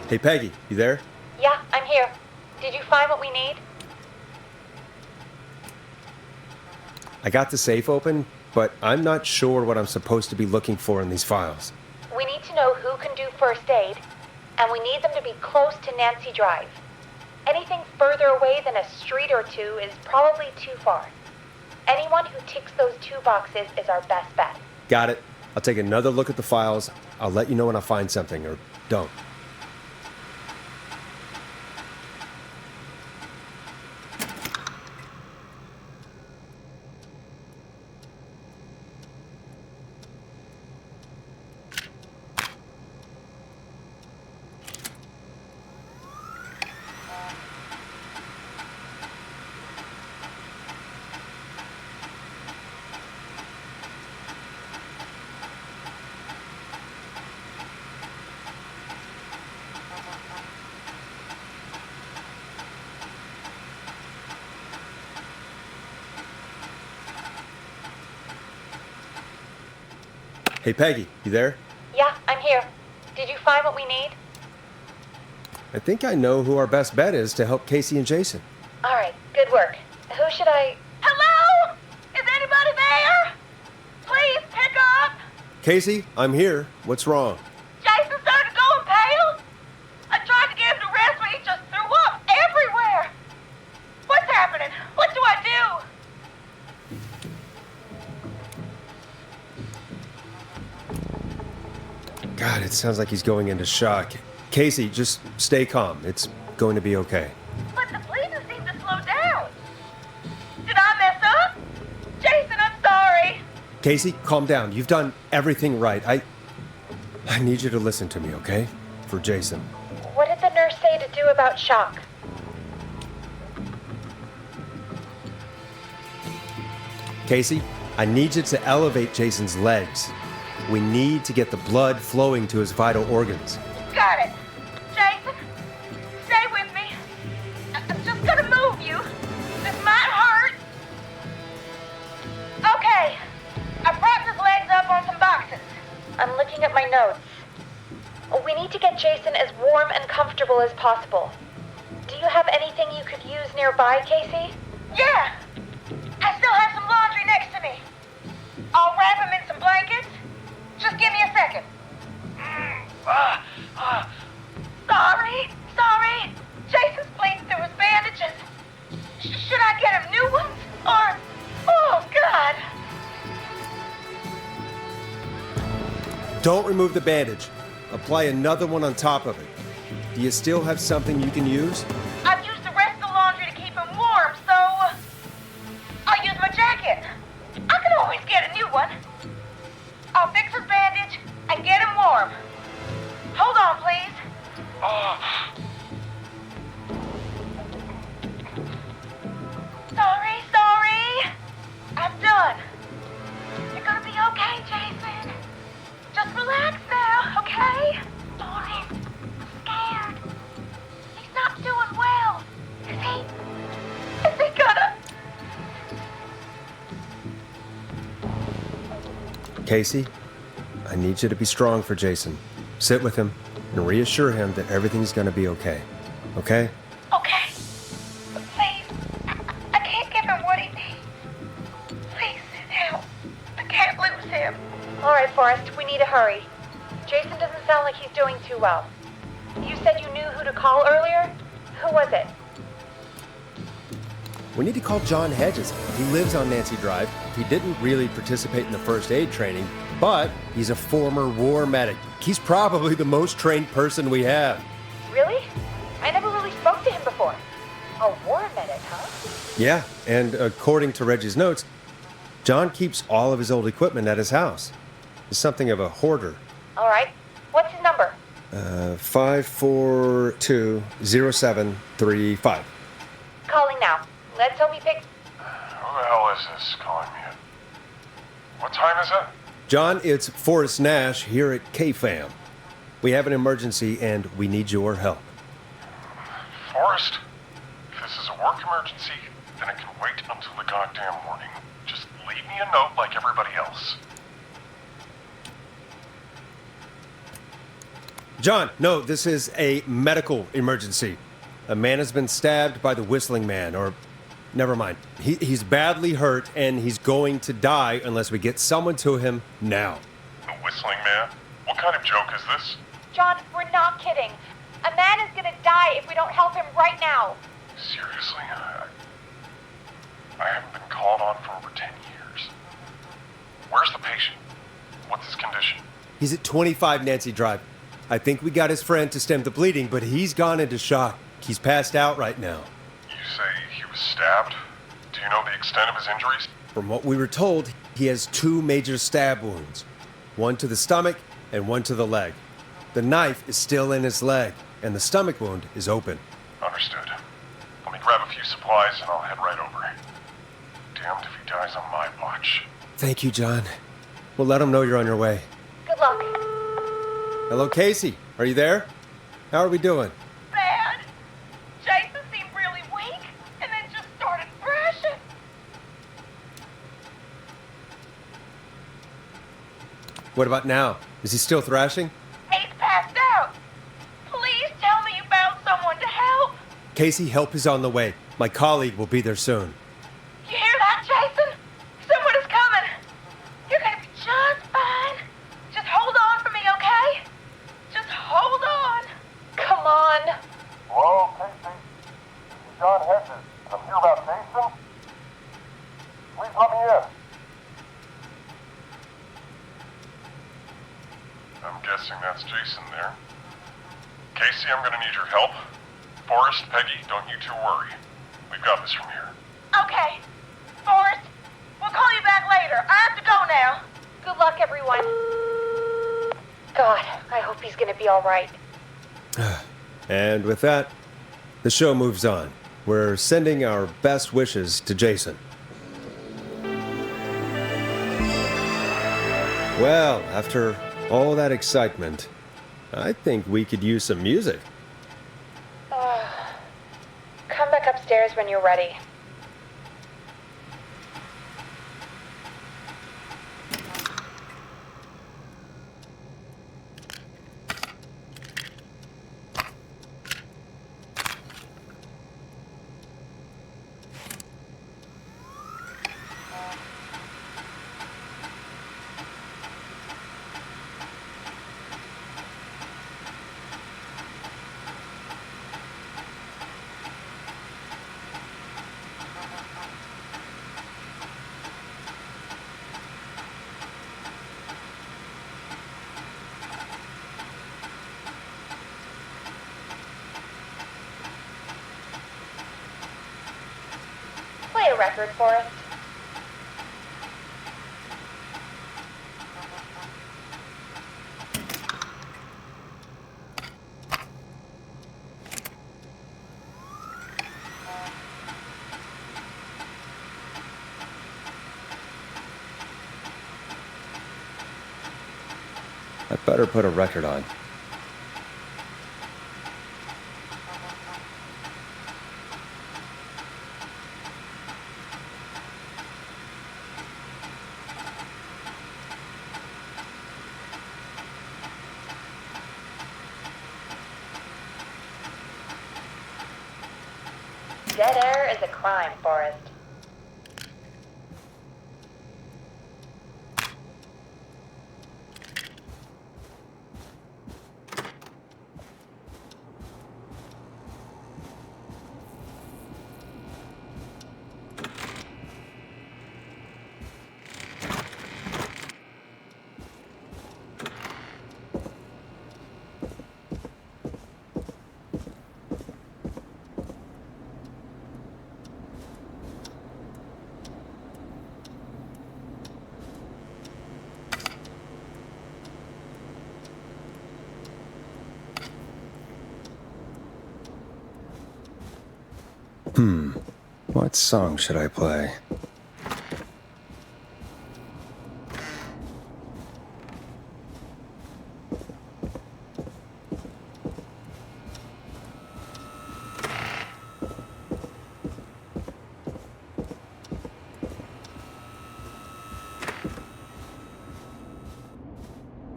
Hey, Peggy, you there? Yeah, I'm here. Did you find what we need? I got the safe open, but I'm not sure what I'm supposed to be looking for in these files. We need to know who can do first aid, and we need them to be close to Nancy Drive. Anything further away than a street or two is probably too far. Anyone who ticks those 2 boxes is our best bet. Got it. I'll take another look at the files. I'll let you know when I find something, or don't. Hey, Peggy, you there? Yeah, I'm here. Did you find what we need? I think I know who our best bet is to help Casey and Jason. All right, good work. Who should I... Hello? Is anybody there? Please pick up. Casey, I'm here. What's wrong? Jason started going pale. I tried to get him to rest, but he just threw up everywhere. What's happening? What do I do? God, it sounds like he's going into shock. Casey, just stay calm. It's going to be okay. But the bleeding seemed to slow down. Did I mess up? Jason, I'm sorry. Casey, calm down. You've done everything right. I need you to listen to me, okay? For Jason. What did the nurse say to do about shock? Casey, I need you to elevate Jason's legs. We need to get the blood flowing to his vital organs. Got it. Jason, stay with me. I'm just gonna move you. This might hurt. Okay. I propped his legs up on some boxes. I'm looking at my notes. We need to get Jason as warm and comfortable as possible. Do you have anything you could use nearby, Casey? Yeah. I still have some laundry next to me. I'll wrap him in some blankets. Just give me a second. Sorry. Jason's bleeding through his Don't remove the bandage. Apply another one on top of it. Do you still have something you can use? I've used the rest of the laundry to keep him warm, so I'll use my jacket. I can always get a new one. I'll fix his bandage and get him warm. Hold on, please. Sorry. I'm done. You're gonna be okay, Jason. Just relax now, okay? Sorry. I'm scared. He's not doing well. Is he gonna... Casey, I need you to be strong for Jason. Sit with him and reassure him that everything's gonna be okay. Okay? Okay. But please, I can't give him what he needs. Please sit down. I can't lose him. All right, Forrest, we need to hurry. Jason doesn't sound like he's doing too well. You said you knew who to call earlier? Who was it? We need to call John Hedges. He lives on Nancy Drive. He didn't really participate in the first aid training, but he's a former war medic. He's probably the most trained person we have. Really? I never really spoke to him before. A war medic, huh? Yeah, and according to Reggie's notes, John keeps all of his old equipment at his house. He's something of a hoarder. All right. What's his number? 5420735. Calling now. Let's hope he picks... Who the hell is this calling me? What time is it? John, it's Forrest Nash here at KFAM. We have an emergency and we need your help. Forrest, if this is a work emergency, then it can wait until the goddamn morning. Just leave me a note like everybody else. John, no, this is a medical emergency. A man has been stabbed by the Whistling Man, or... Never mind. He's badly hurt, and he's going to die unless we get someone to him now. The Whistling Man? What kind of joke is this? John, we're not kidding. A man is gonna die if we don't help him right now. Seriously? I haven't been called on for over 10 years. Where's the patient? What's his condition? He's at 25 Nancy Drive. I think we got his friend to stem the bleeding, but he's gone into shock. He's passed out right now. You say he was stabbed? Do you know the extent of his injuries? From what we were told, he has 2 major stab wounds. One to the stomach and one to the leg. The knife is still in his leg, and the stomach wound is open. Understood. Let me grab a few supplies and I'll head right over. Damned if he dies on my watch. Thank you, John. We'll let him know you're on your way. Good luck. Hello, Casey. Are you there? How are we doing? Bad. Jason seemed really weak and then just started thrashing. What about now? Is he still thrashing? He's passed out. Please tell me you found someone to help. Casey, help is on the way. My colleague will be there soon. You hear that, Jason? Someone is coming. You're gonna be just fine. Just hold on for me, okay? Just hold on. Come on. Hello, Casey. This is John Hedges. I'm here about Jason. Please let me in. I'm guessing that's Jason there. Casey, I'm gonna need your help. Forrest, Peggy, don't you two worry. We've got this from here. Okay. Forrest, we'll call you back later. I have to go now. Good luck, everyone. God, I hope he's gonna be all right. And with that, the show moves on. We're sending our best wishes to Jason. Well, after all that excitement, I think we could use some music. Come back upstairs when you're ready. record, Forrest? I'd better put a record on. Dead air is a crime, Forrest. What song should I play?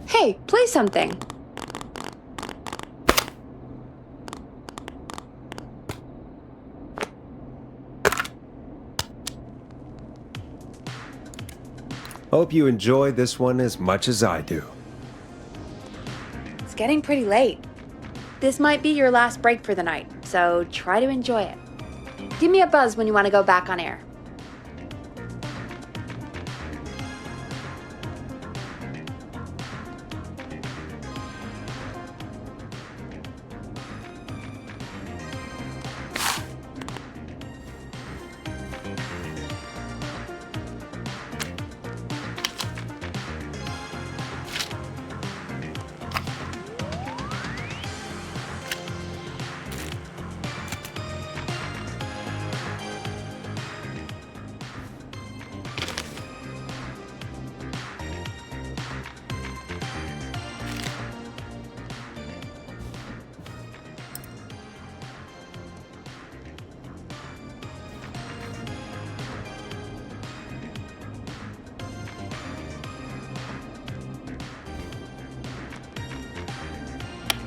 Hey, play something. Hope you enjoy this one as much as I do. It's getting pretty late. This might be your last break for the night, so try to enjoy it. Give me a buzz when you want to go back on air.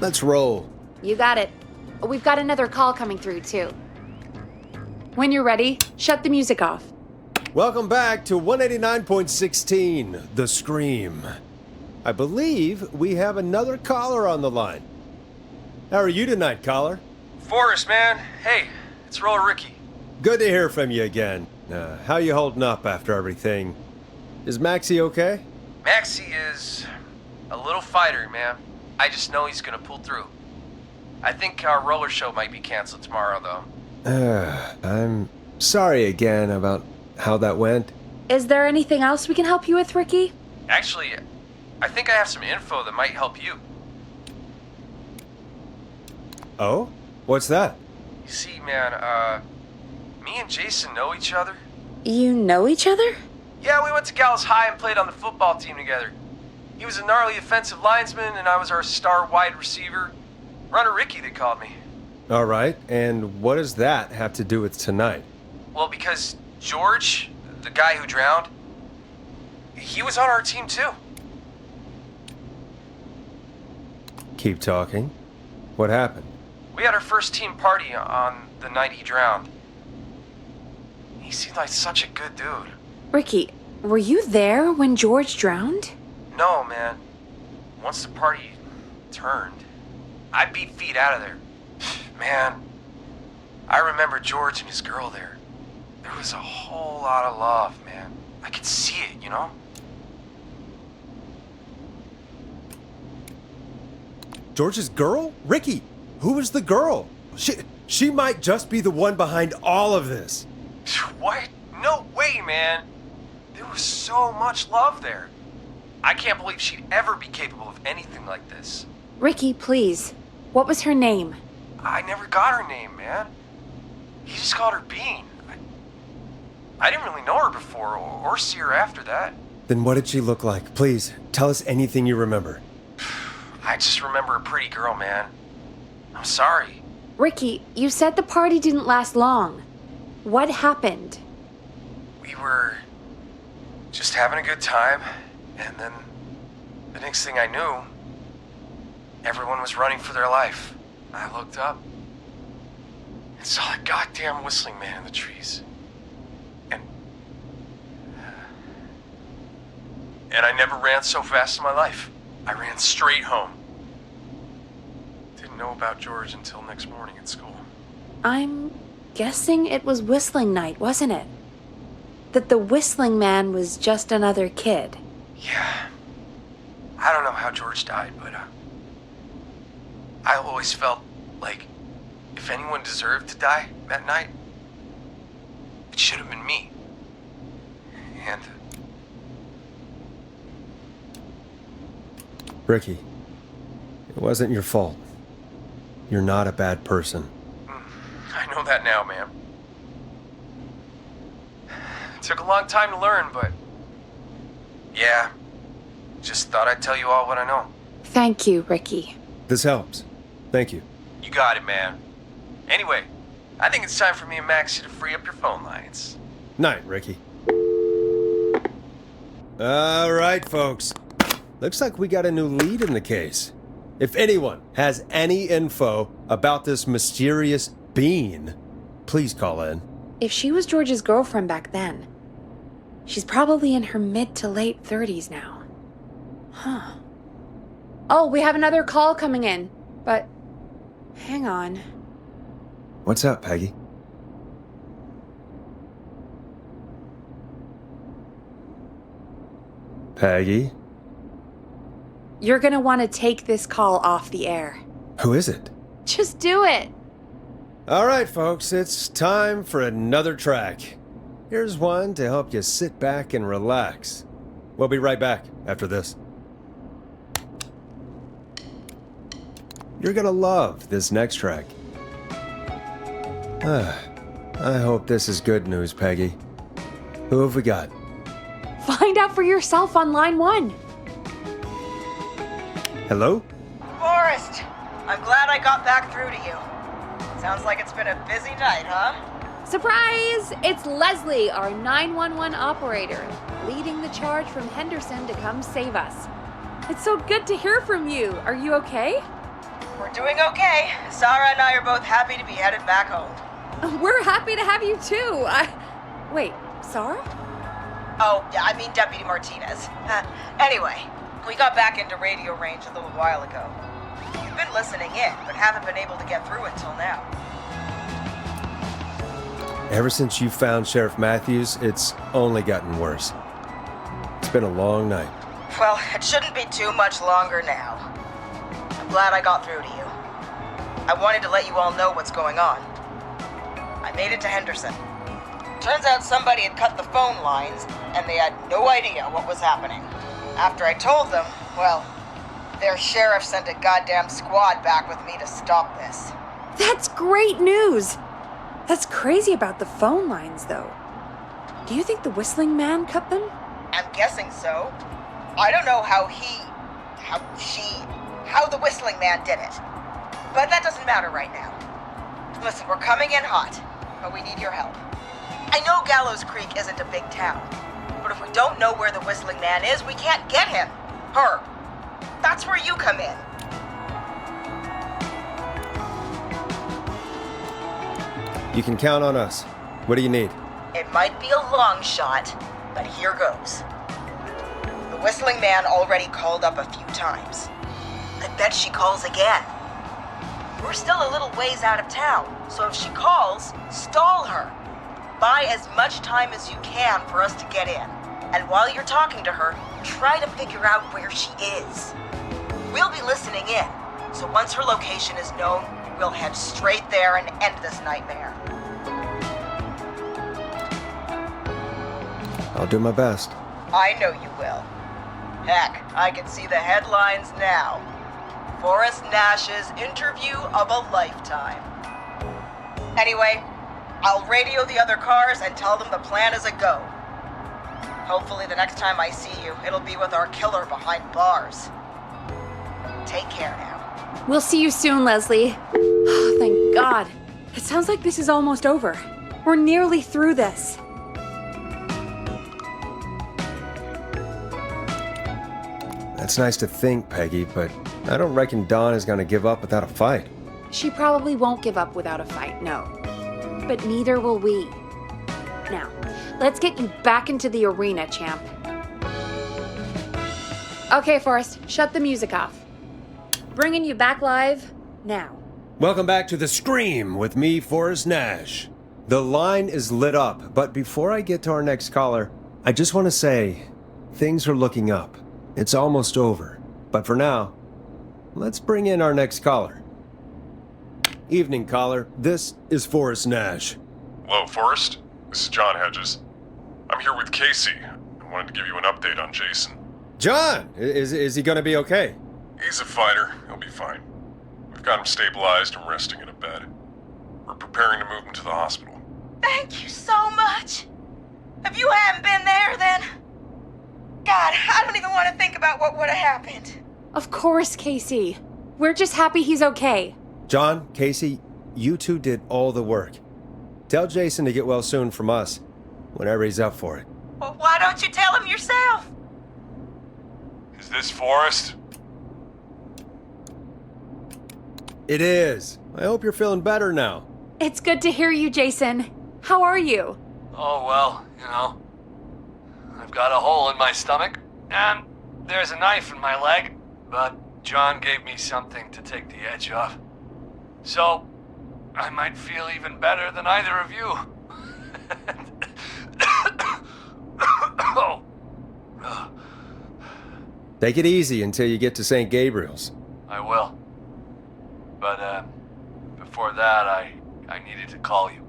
Let's roll. You got it. We've got another call coming through, too. When you're ready, shut the music off. Welcome back to 189.16, The Scream. I believe we have another caller on the line. How are you tonight, caller? Forrest, man. Hey, it's Roller Ricky. Good to hear from you again. How you holding up after everything? Is Maxie okay? Maxie is a little fighter, man. I just know he's gonna pull through. I think our roller show might be canceled tomorrow, though. I'm sorry again about how that went. Is there anything else we can help you with, Ricky? Actually, I think I have some info that might help you. Oh? What's that? You see, man, me and Jason know each other. You know each other? Yeah, we went to Gallows High and played on the football team together. He was a gnarly offensive linesman, and I was our star wide receiver. Runner Ricky, they called me. All right, and what does that have to do with tonight? Well, because George, the guy who drowned, he was on our team too. Keep talking. What happened? We had our first team party on the night he drowned. He seemed like such a good dude. Ricky, were you there when George drowned? No, man. Once the party turned, I beat feet out of there. Man, I remember George and his girl there. There was a whole lot of love, man. I could see it, you know? George's girl? Ricky, who was the girl? She might just be the one behind all of this. What? No way, man. There was so much love there. I can't believe she'd ever be capable of anything like this. Ricky, please. What was her name? I never got her name, man. He just called her Bean. I didn't really know her before or see her after that. Then what did she look like? Please, tell us anything you remember. I just remember a pretty girl, man. I'm sorry. Ricky, you said the party didn't last long. What happened? We were just having a good time, and then the next thing I knew, everyone was running for their life. I looked up and saw the goddamn whistling man in the trees. And I never ran so fast in my life. I ran straight home. Didn't know about George until next morning at school. I'm guessing it was whistling night, wasn't it? That the whistling man was just another kid. Yeah. I don't know how George died, but I always felt like if anyone deserved to die that night, it should have been me. And Ricky, it wasn't your fault. You're not a bad person. I know that now, man. It took a long time to learn, but yeah, just thought I'd tell you all what I know. Thank you, Ricky. This helps. Thank you. You got it, man. Anyway, I think it's time for me and Maxie to free up your phone lines. Night, Ricky. All right, folks. Looks like we got a new lead in the case. If anyone has any info about this mysterious bean, please call in. If she was George's girlfriend back then, she's probably in her mid to late 30s now. Huh. Oh, we have another call coming in, but hang on. What's up, Peggy? Peggy? You're gonna want to take this call off the air. Who is it? Just do it. All right, folks, it's time for another track. Here's one to help you sit back and relax. We'll be right back after this. You're gonna love this next track. I hope this is good news, Peggy. Who have we got? Find out for yourself on line 1. Hello? Forrest, I'm glad I got back through to you. Sounds like it's been a busy night, huh? Surprise! It's Leslie, our 911 operator, leading the charge from Henderson to come save us. It's so good to hear from you. Are you okay? We're doing okay. Sarah and I are both happy to be headed back home. We're happy to have you too. Wait, Sarah? Oh, yeah, I mean Deputy Martinez. Anyway, we got back into radio range a little while ago. We've been listening in, but haven't been able to get through until now. Ever since you found Sheriff Matthews, it's only gotten worse. It's been a long night. Well, it shouldn't be too much longer now. I'm glad I got through to you. I wanted to let you all know what's going on. I made it to Henderson. Turns out somebody had cut the phone lines, and they had no idea what was happening. After I told them, well, their sheriff sent a goddamn squad back with me to stop this. That's great news. That's crazy about the phone lines, though. Do you think the whistling man cut them? I'm guessing so. I don't know how the whistling man did it. But that doesn't matter right now. Listen, we're coming in hot, but we need your help. I know Gallows Creek isn't a big town, but if we don't know where the whistling man is, we can't get him. Her. That's where you come in. You can count on us. What do you need? It might be a long shot, but here goes. The whistling man already called up a few times. I bet she calls again. We're still a little ways out of town, so if she calls, stall her. Buy as much time as you can for us to get in. And while you're talking to her, try to figure out where she is. We'll be listening in, so once her location is known, we'll head straight there and end this nightmare. I'll do my best. I know you will. Heck, I can see the headlines now. Forrest Nash's interview of a lifetime. Anyway, I'll radio the other cars and tell them the plan is a go. Hopefully the next time I see you, it'll be with our killer behind bars. Take care now. We'll see you soon, Leslie. Oh, thank God. It sounds like this is almost over. We're nearly through this. That's nice to think, Peggy, but I don't reckon Dawn is gonna give up without a fight. She probably won't give up without a fight, no. But neither will we. Now, let's get you back into the arena, champ. Okay, Forrest, shut the music off. Bringing you back live now. Welcome back to The Scream with me, Forrest Nash. The line is lit up, but before I get to our next caller, I just want to say, things are looking up. It's almost over. But for now, let's bring in our next caller. Evening, caller. This is Forrest Nash. Hello, Forrest. This is John Hedges. I'm here with Casey. I wanted to give you an update on Jason. John! Is he gonna be okay? He's a fighter. He'll be fine. We've got him stabilized and resting in a bed. We're preparing to move him to the hospital. Thank you so much. If you hadn't been there, then... God, I don't even want to think about what would have happened. Of course, Casey. We're just happy he's okay. John, Casey, you two did all the work. Tell Jason to get well soon from us, whenever he's up for it. Well, why don't you tell him yourself? Is this Forrest? It is. I hope you're feeling better now. It's good to hear you, Jason. How are you? Oh, well, you know. I've got a hole in my stomach, and there's a knife in my leg, but John gave me something to take the edge off. So, I might feel even better than either of you. Take it easy until you get to St. Gabriel's. I will. But, before that, I needed to call you.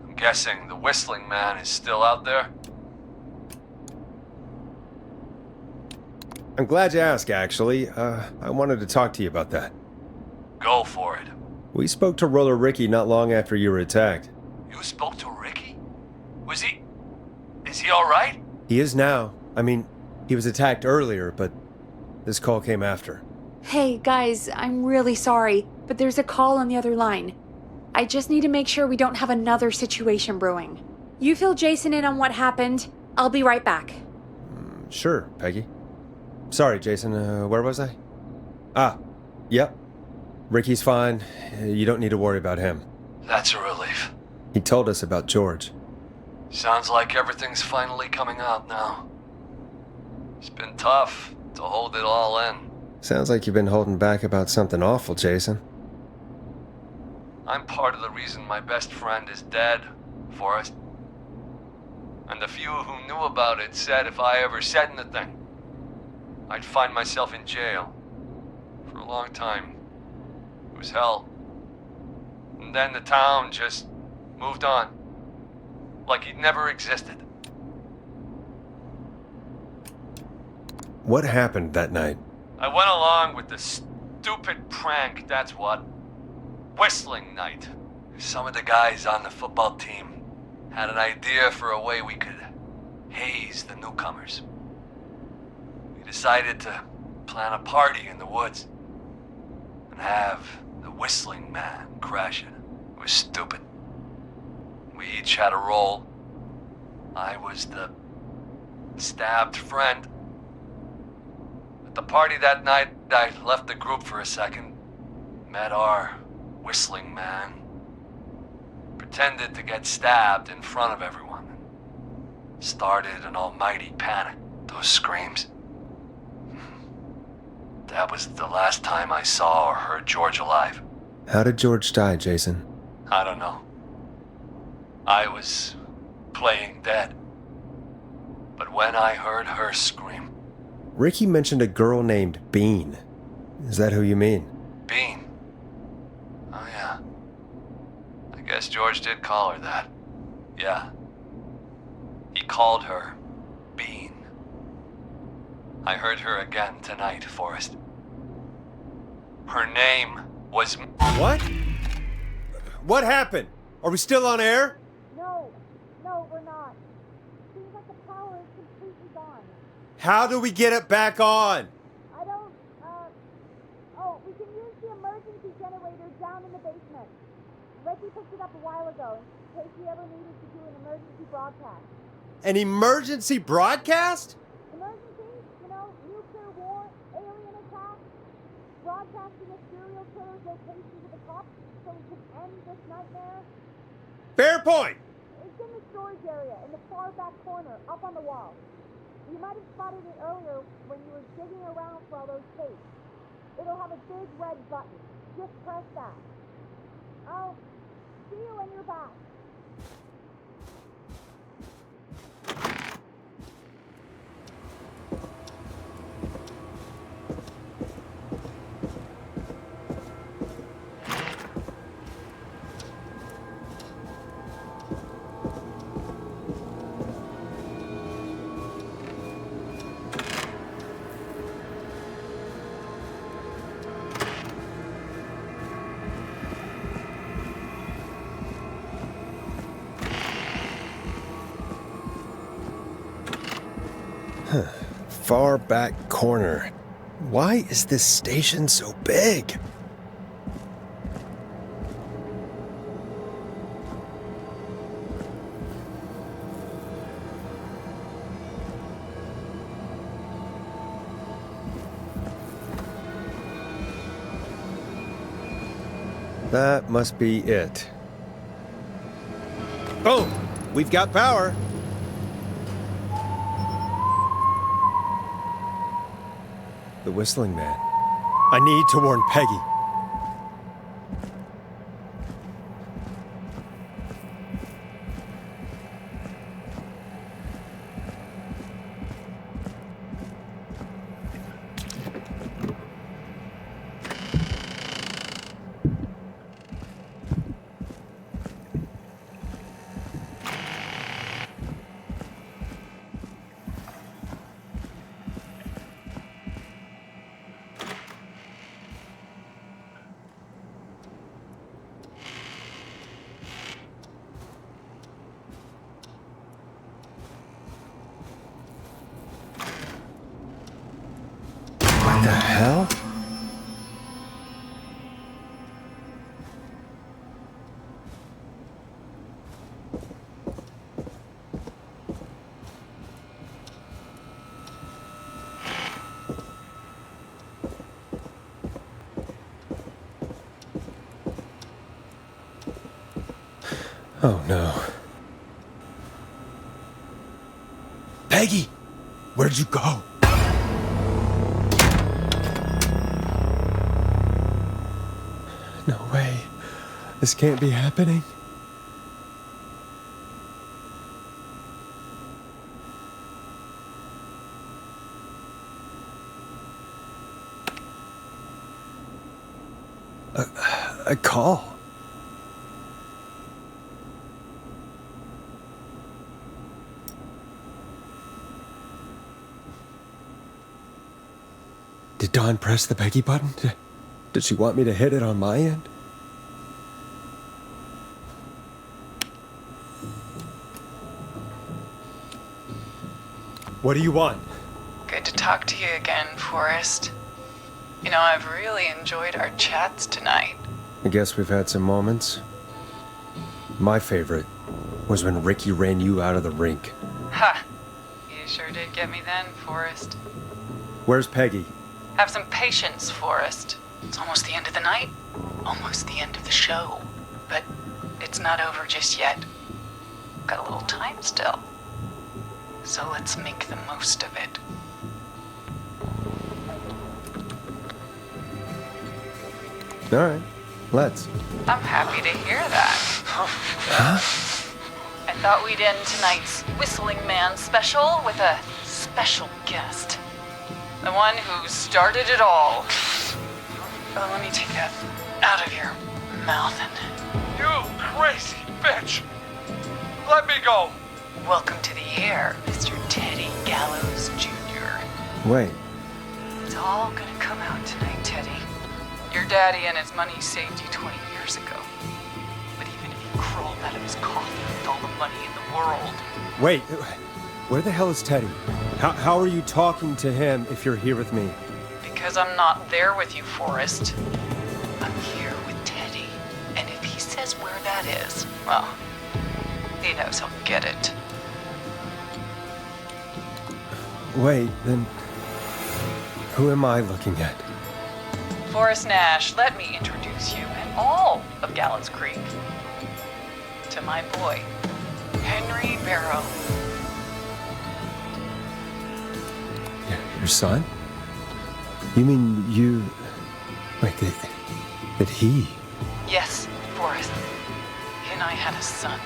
I'm guessing the whistling man is still out there? I'm glad you asked, actually. I wanted to talk to you about that. Go for it. We spoke to Roller Ricky not long after you were attacked. You spoke to Ricky? Is he alright? He is now. I mean, he was attacked earlier, but this call came after. Hey, guys, I'm really sorry, but there's a call on the other line. I just need to make sure we don't have another situation brewing. You fill Jason in on what happened. I'll be right back. Sure, Peggy. Sorry, Jason, where was I? Yep. Ricky's fine. You don't need to worry about him. That's a relief. He told us about George. Sounds like everything's finally coming out now. It's been tough to hold it all in. Sounds like you've been holding back about something awful, Jason. I'm part of the reason my best friend is dead, Forrest. And the few who knew about it said if I ever said anything, I'd find myself in jail. For a long time. It was hell. And then the town just moved on. Like he'd never existed. What happened that night? I went along with the stupid prank, that's what. Whistling night. Some of the guys on the football team had an idea for a way we could haze the newcomers. We decided to plan a party in the woods and have the whistling man crash it. It was stupid. We each had a role. I was the stabbed friend. At the party that night, I left the group for a second, met our whistling man, pretended to get stabbed in front of everyone, started an almighty panic. Those screams. That was the last time I saw or heard George alive. How did George die, Jason? I don't know. I was playing dead. But when I heard her scream... Ricky mentioned a girl named Bean. Is that who you mean? Bean? Oh yeah. I guess George did call her that. Yeah. He called her Bean. I heard her again tonight, Forrest. Her name was... What? What happened? Are we still on air? No, we're not. Seems like the power is completely gone. How do we get it back on? I don't, we can use the emergency generator down in the basement. Reggie picked it up a while ago in case we ever needed to do an emergency broadcast. An emergency broadcast? Emergency? Nuclear war, alien attack, broadcasting a serial killer's location to the cops so we can end this nightmare. Fair point! It's in the storage area in the far back corner, up on the wall. You might have spotted it earlier when you were digging around for all those tapes. It'll have a big red button. Just press that. I'll see you when you're back. Far back corner. Why is this station so big? That must be it. Boom! We've got power. The whistling man. I need to warn Peggy. What the hell? Oh no. Peggy! Where'd you go? No way. This can't be happening. A call. Did Dawn press the Peggy button? Did she want me to hit it on my end? What do you want? Good to talk to you again, Forrest. I've really enjoyed our chats tonight. I guess we've had some moments. My favorite was when Ricky ran you out of the rink. Ha! You sure did get me then, Forrest. Where's Peggy? Have some patience, Forrest. It's almost the end of the night. Almost the end of the show. But it's not over just yet. Got a little time still. So let's make the most of it. All right, let's. I'm happy to hear that. Huh? I thought we'd end tonight's Whistling Man special with a special guest. The one who started it all. Oh, let me take that out of your mouth and... You crazy bitch! Let me go! Welcome to the here, Mr. Teddy Gallows Jr. Wait, It's all gonna come out tonight, Teddy. Your daddy and his money saved you 20 years ago. But even if he crawled out of his coffin with all the money in the world, wait. Where the hell is Teddy? How are you talking to him if you're here with me? because I'm not there with you, Forrest, I'm here with Teddy. And if he says where that is, well, he knows he'll get it. Wait, then who am I looking at? Forrest Nash, let me introduce you and all of Gallows Creek to my boy, Henry Barrow. Your son? You mean you... Wait, that he... Yes, Forrest. He and I had a son.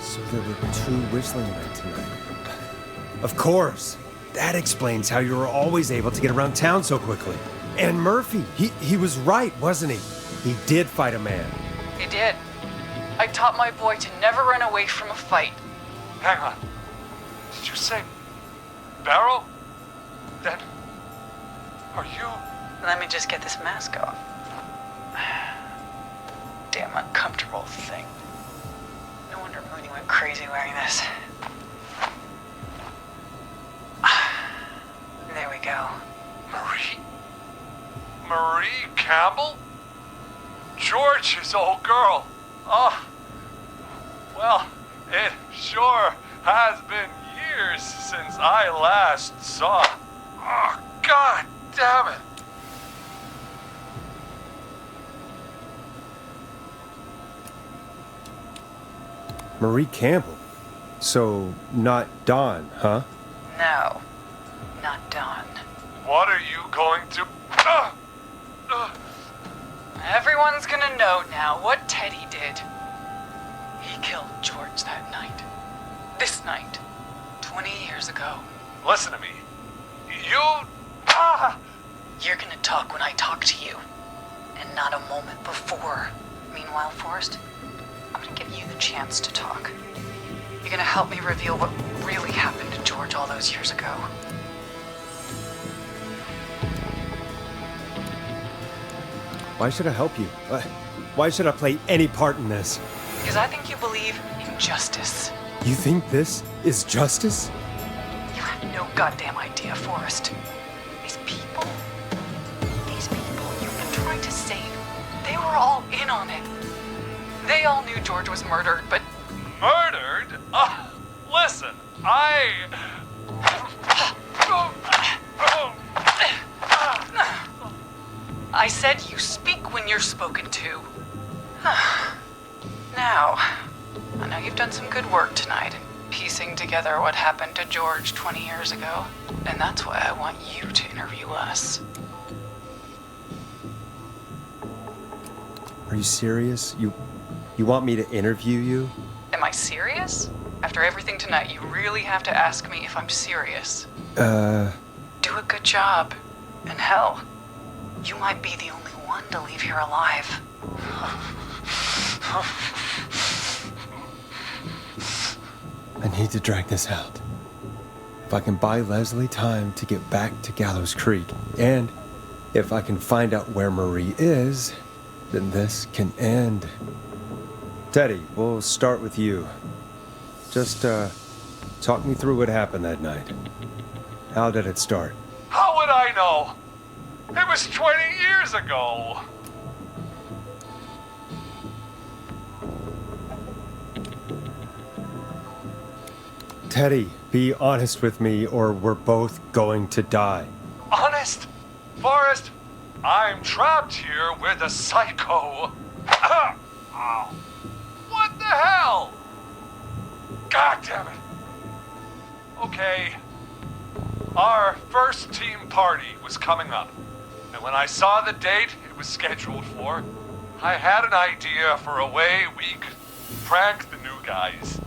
So there were two whistling men tonight. Of course! That explains how you were always able to get around town so quickly. And Murphy, he was right, wasn't he? He did fight a man. He did. I taught my boy to never run away from a fight. Hang on. Did you say Barrow? Then, are you... Let me just get this mask off. Damn uncomfortable thing. No wonder Mooney went crazy wearing this. There we go. Marie Campbell? George's old girl. Oh, well, it sure has been years since I last saw. Oh, God damn it. Marie Campbell? So, not Dawn, huh? No, not Dawn. What are you going to... Everyone's gonna know now what Teddy did. He killed George that night. This night. 20 years ago. Listen to me. You... You're gonna talk when I talk to you. And not a moment before. Meanwhile, Forrest, I'm gonna give you the chance to talk. You're gonna help me reveal what really happened to George all those years ago. Why should I help you? Why should I play any part in this? Because I think you believe in justice. You think this is justice? You have no goddamn idea, Forrest. These people you've been trying to save, they were all in on it. They all knew George was murdered, but... Murdered? Listen, I said you speak when you're spoken to. Now, I know you've done some good work tonight, piecing together what happened to George 20 years ago, and that's why I want you to interview us. Are you serious? You want me to interview you? Am I serious? After everything tonight, you really have to ask me if I'm serious. Do a good job. And hell, you might be the only one to leave here alive. I need to drag this out. If I can buy Leslie time to get back to Gallows Creek, and if I can find out where Marie is, then this can end. Teddy, we'll start with you. Just, talk me through what happened that night. How did it start? How would I know? It was 20 years ago. Teddy, be honest with me or we're both going to die. Honest? Forrest, I'm trapped here with a psycho. What the hell? God damn it. Okay. Our first team party was coming up. And when I saw the date it was scheduled for, I had an idea for a way we could prank the new guys.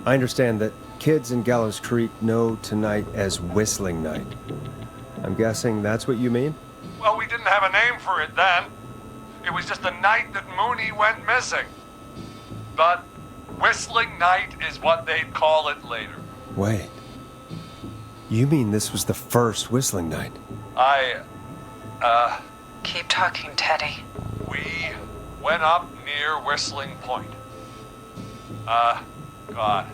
I understand that kids in Gallows Creek know tonight as Whistling Night. I'm guessing that's what you mean? Well, we didn't have a name for it then. It was just the night that Mooney went missing. But Whistling Night is what they'd call it later. Wait. You mean this was the first Whistling Night? Keep talking, Teddy. We went up near Whistling Point. God,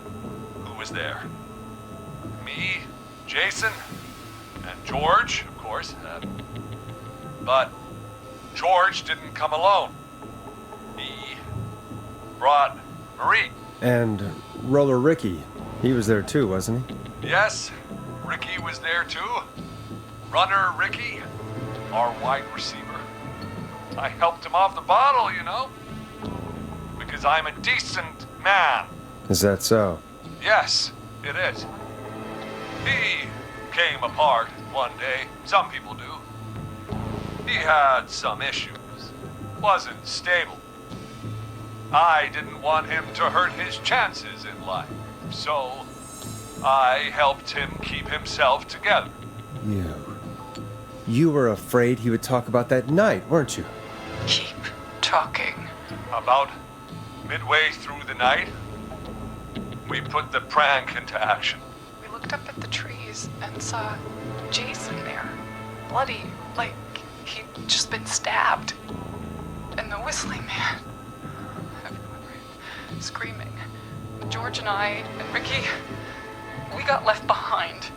who was there? Me, Jason, and George, of course. But George didn't come alone. He brought Marie. And Roller Ricky, he was there too, wasn't he? Yes, Ricky was there too. Runner Ricky, our wide receiver. I helped him off the bottle, you know. Because I'm a decent man. Is that so? Yes, it is. He came apart one day. Some people do. He had some issues. Wasn't stable. I didn't want him to hurt his chances in life. So, I helped him keep himself together. You were afraid he would talk about that night, weren't you? Keep talking. About midway through the night, we put the prank into action. We looked up at the trees and saw Jason there. Bloody, like he'd just been stabbed. And the Whistling Man. Everyone ran, screaming. George and I and Ricky, we got left behind.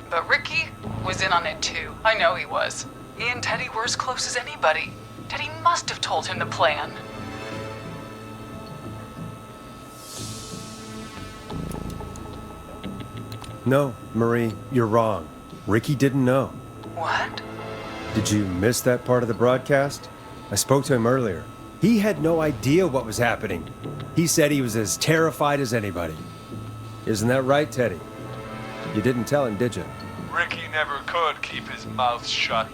But Ricky was in on it too. I know he was. He and Teddy were as close as anybody. Teddy must have told him the plan. No, Marie, you're wrong. Ricky didn't know. What? Did you miss that part of the broadcast? I spoke to him earlier. He had no idea what was happening. He said he was as terrified as anybody. Isn't that right, Teddy? You didn't tell him, did you? Ricky never could keep his mouth shut.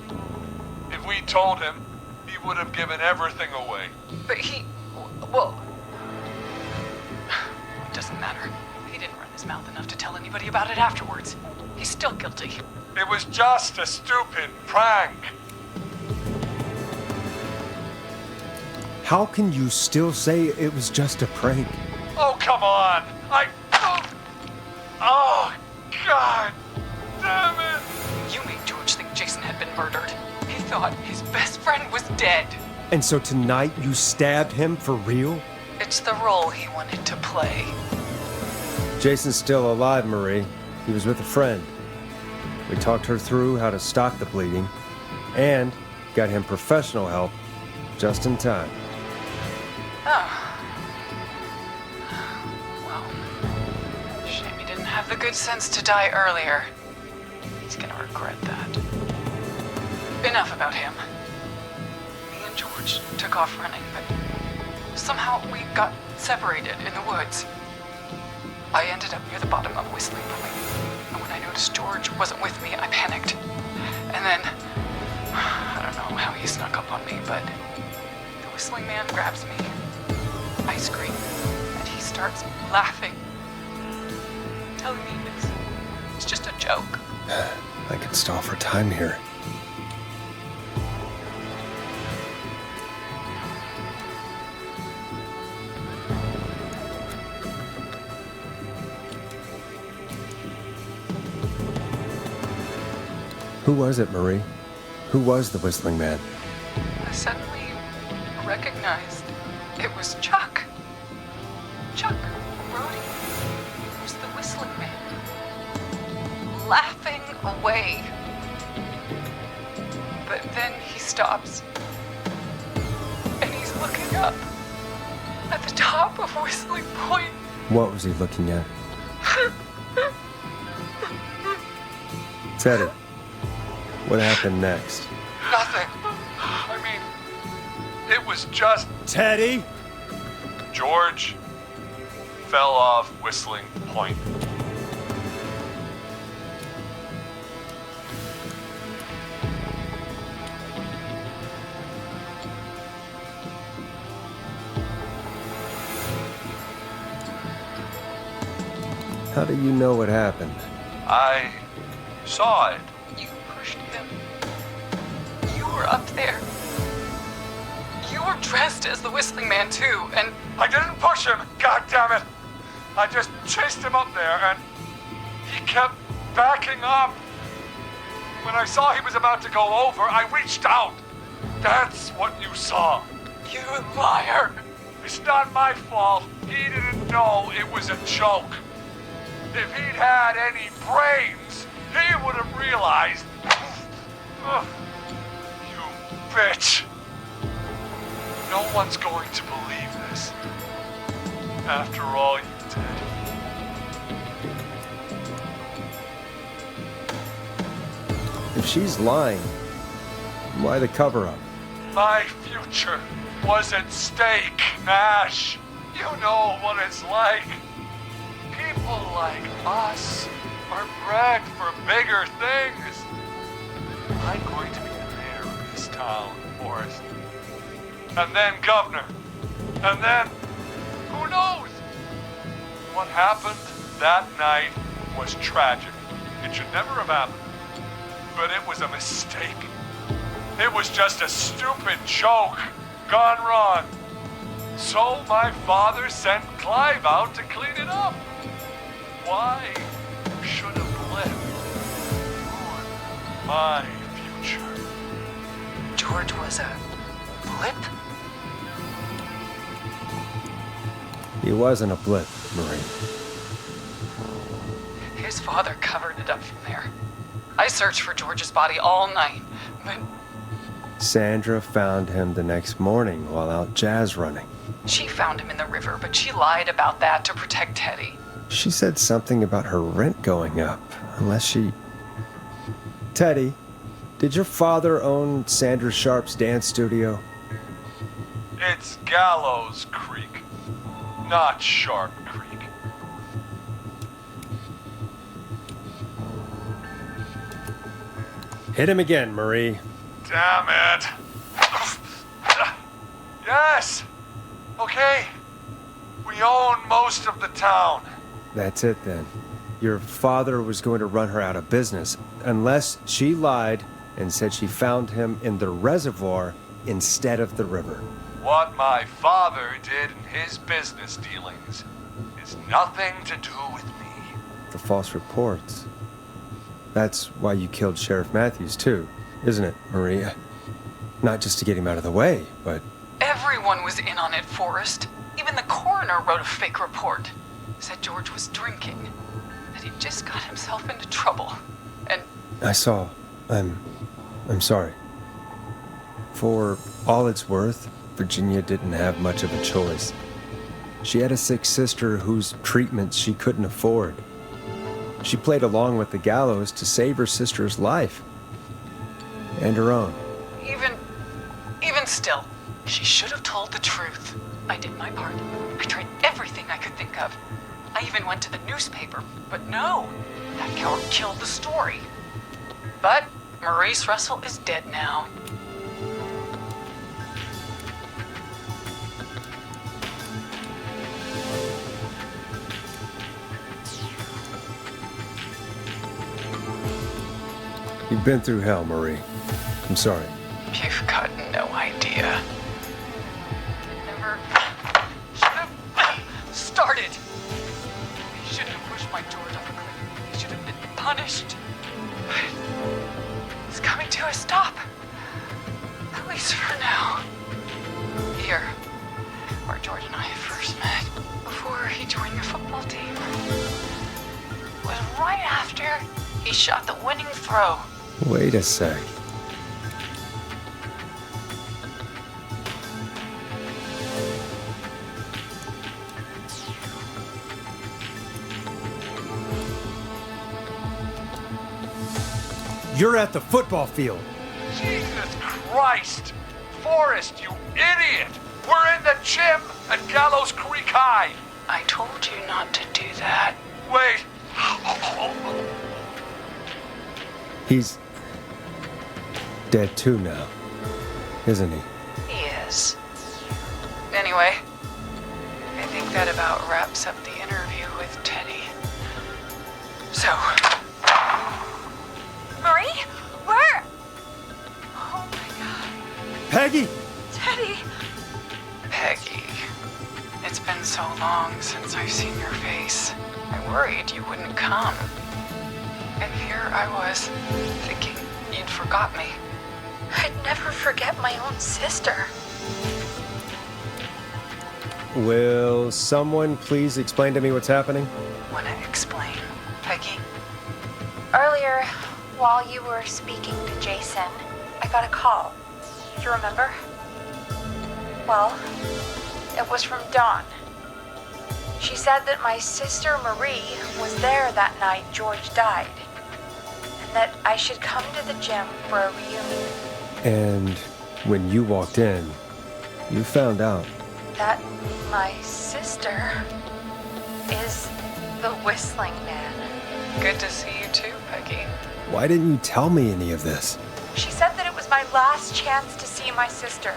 If we told him, he would have given everything away. But well, it doesn't matter. He didn't run his mouth enough to tell anybody about it afterwards. He's still guilty. It was just a stupid prank. How can you still say it was just a prank? Oh, come on. Oh, God. Damn it. You made George think Jason had been murdered. He thought his best friend was dead. And so tonight you stabbed him for real? It's the role he wanted to play. Jason's still alive, Marie. He was with a friend. We talked her through how to stop the bleeding and got him professional help just in time. Oh. Well, shame he didn't have the good sense to die earlier. He's gonna regret that. Enough about him. Me and George took off running, but somehow we got separated in the woods. I ended up near the bottom of Whistling Point, and when I noticed George wasn't with me, I panicked. And then, I don't know how he snuck up on me, but the Whistling Man grabs me. I scream, and he starts laughing, telling me it's just a joke. I could stall for time here. Who was it, Marie? Who was the Whistling Man? I suddenly recognized it was Chuck. Chuck Brody was the Whistling Man, laughing away. But then he stops, and he's looking up at the top of Whistling Point. What was he looking at? Teddy, what happened next? Nothing. I mean, it was just Teddy! George fell off Whistling Point. How do you know what happened? I saw it. You pushed him. You were up there. were dressed as the Whistling Man too, and I didn't push him, god damn it! I just chased him up there and he kept backing up. When I saw he was about to go over, I reached out. That's what you saw. you liar! It's not my fault. He didn't know it was a joke. If he'd had any brains, he would have realized. Ugh, you bitch. No one's going to believe this. After all you did. If she's lying, why the cover-up? My future was at stake, Nash. You know what it's like. People like us are bred for bigger things. I'm going to be the mayor of this town, Forrest. And then governor. And then, who knows? What happened that night was tragic. It should never have happened. But it was a mistake. It was just a stupid joke gone wrong. So my father sent Clive out to clean it up. Why should a blip ruin my future? George was a blip? He wasn't a blip, Marie. His father covered it up from there. I searched for George's body all night, but Sandra found him the next morning while out jazz running. she found him in the river, but she lied about that to protect Teddy. She said something about her rent going up, unless she... Teddy, did your father own Sandra Sharp's dance studio? It's Gallows Creek, not Sharp Creek. Hit him again, Marie. Damn it. Yes. Okay. We own most of the town. That's it then. Your father was going to run her out of business, unless she lied and said she found him in the reservoir instead of the river. What my father did in his business dealings is nothing to do with me. The false reports. That's why you killed Sheriff Matthews too, isn't it, Maria? Not just to get him out of the way, but... Everyone was in on it, Forrest. Even the coroner wrote a fake report. Said George was drinking. That he'd just got himself into trouble. And I saw. I'm sorry. For all it's worth, Virginia didn't have much of a choice. She had a sick sister whose treatment she couldn't afford. She played along with the gallows to save her sister's life. And her own. even still, she should have told the truth. I did my part. I tried everything I could think of. I even went to the newspaper, but no, that coward killed the story. But Maurice Russell is dead now. You've been through hell, Marie. I'm sorry. You've got no idea. Never should have started. He shouldn't have pushed my George off a cliff. He should have been punished. But he's coming to a stop. At least for now. Here, where George and I first met, before he joined your football team, was right after he shot the winning throw. Wait a sec. You're at the football field. Jesus Christ! Forrest, you idiot! We're in the gym at Gallows Creek High! I told you not to do that. Wait! He's dead too now, isn't he? He is. Anyway, I think that about wraps up the interview with Teddy. So... Marie? Where? Oh my god. Peggy! Teddy! so long since I've seen your face. I worried you wouldn't come. And here I was, thinking you'd forgot me. I'd never forget my own sister. Will someone please explain to me what's happening? Wanna explain, Peggy? Earlier, while you were speaking to Jason, I got a call. Do you remember? Well, it was from Dawn. She said that my sister Marie was there that night George died, and that I should come to the gym for a reunion. And when you walked in, you found out. That my sister is the Whistling Man. Good to see you too, Peggy. Why didn't you tell me any of this? She said that it was my last chance to see my sister.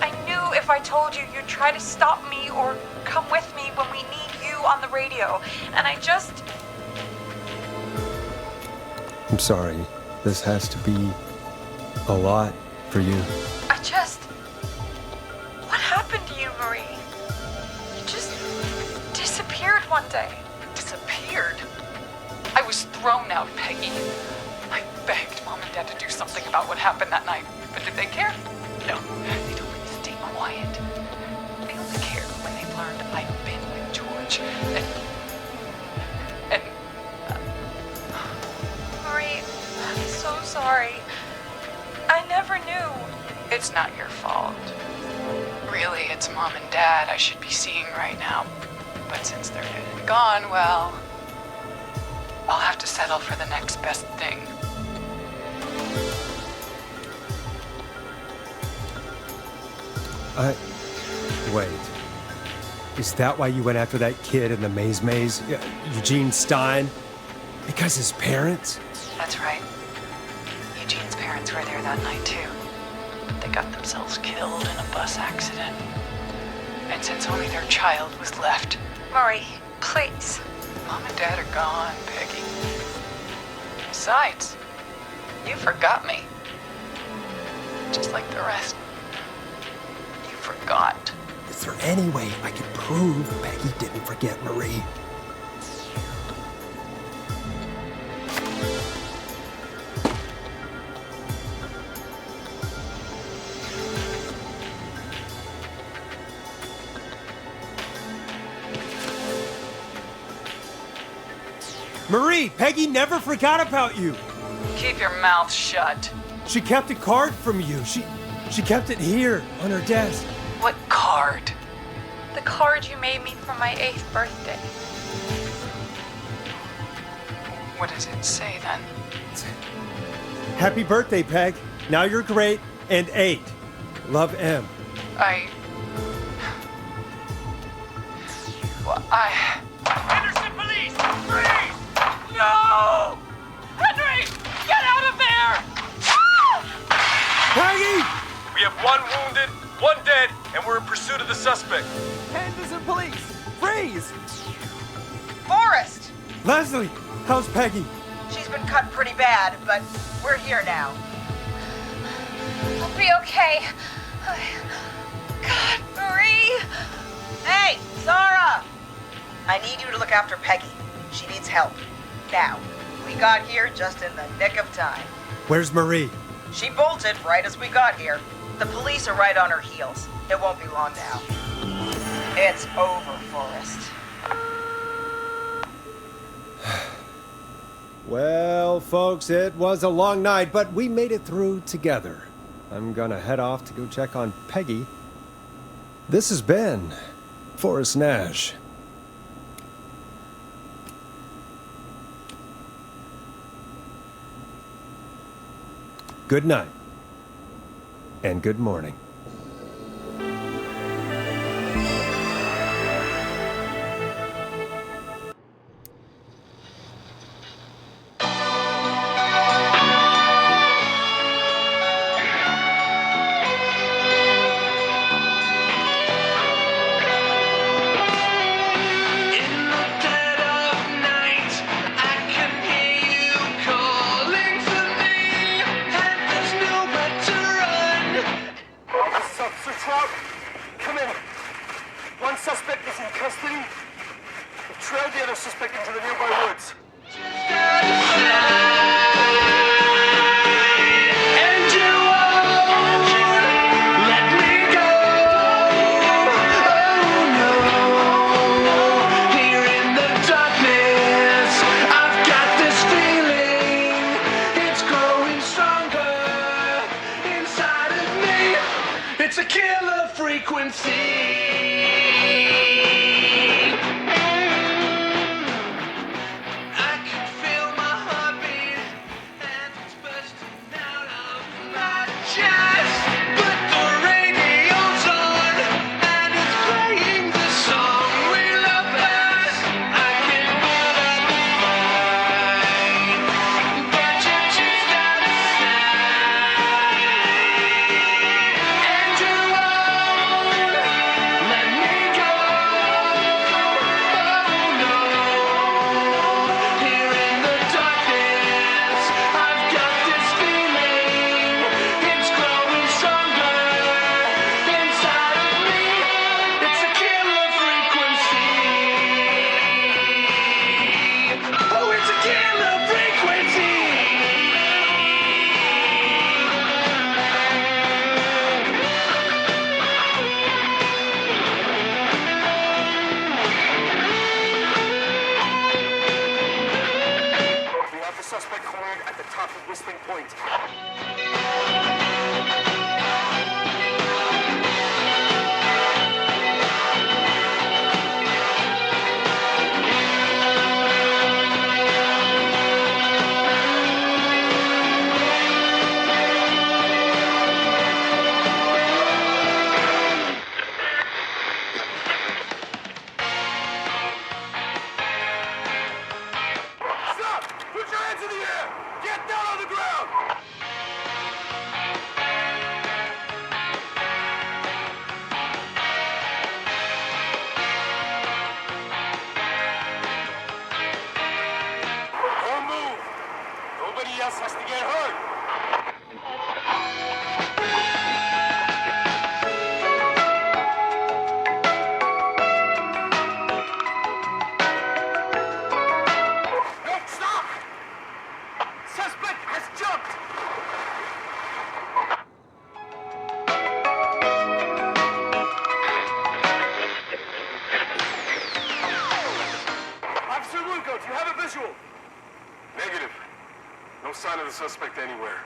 I knew if I told you, you'd try to stop me or come with me when we need you on the radio. And I just... I'm sorry. This has to be a lot for you. What happened to you, Marie? You just disappeared one day. Disappeared? I was thrown out, Peggy. I begged Mom and Dad to do something about what happened that night, but did they care? No, they told me to stay quiet. They only cared when they learned I'd been with George. And Marie, I'm so sorry. I never knew. it's not your fault. Really, it's Mom and Dad I should be seeing right now. But since they're dead and gone, well, I'll have to settle for the next best thing. Wait. Is that why you went after that kid in the maze? Eugene Stein? Because his parents? That's right. Eugene's parents were there that night, too. They got themselves killed in a bus accident. And since only their child was left, Marie, please. Mom and Dad are gone, Peggy. Besides, you forgot me. Just like the rest. You forgot. Is there any way I could prove Peggy didn't forget Marie? Marie, Peggy never forgot about you. Keep your mouth shut. She kept a card from you. She kept it here on her desk. What card? The card you made me for my 8th birthday. What does it say then? Happy birthday, Peg. Now you're great and 8. Love, M. Henderson police! Freeze! No! Henry! Get out of there! Peggy! We have 1 wounded, 1 dead, and we're in pursuit of the suspect. Henderson police! Freeze! Forrest! Leslie, how's Peggy? She's been cut pretty bad, but we're here now. I'll be okay. God, Marie! Hey, Zara! I need you to look after Peggy. She needs help. Now, we got here just in the nick of time. Where's Marie? She bolted right as we got here. The police are right on her heels. It won't be long now. It's over, Forrest. Well, folks, it was a long night, but we made it through together. I'm gonna head off to go check on Peggy. This has been Forrest Nash. Good night, and good morning. top of Whistling Point. Has to get hurt. No, stop! Suspect has jumped. Officer Lugo, do you have a visual? Negative. No sign of the suspect anywhere.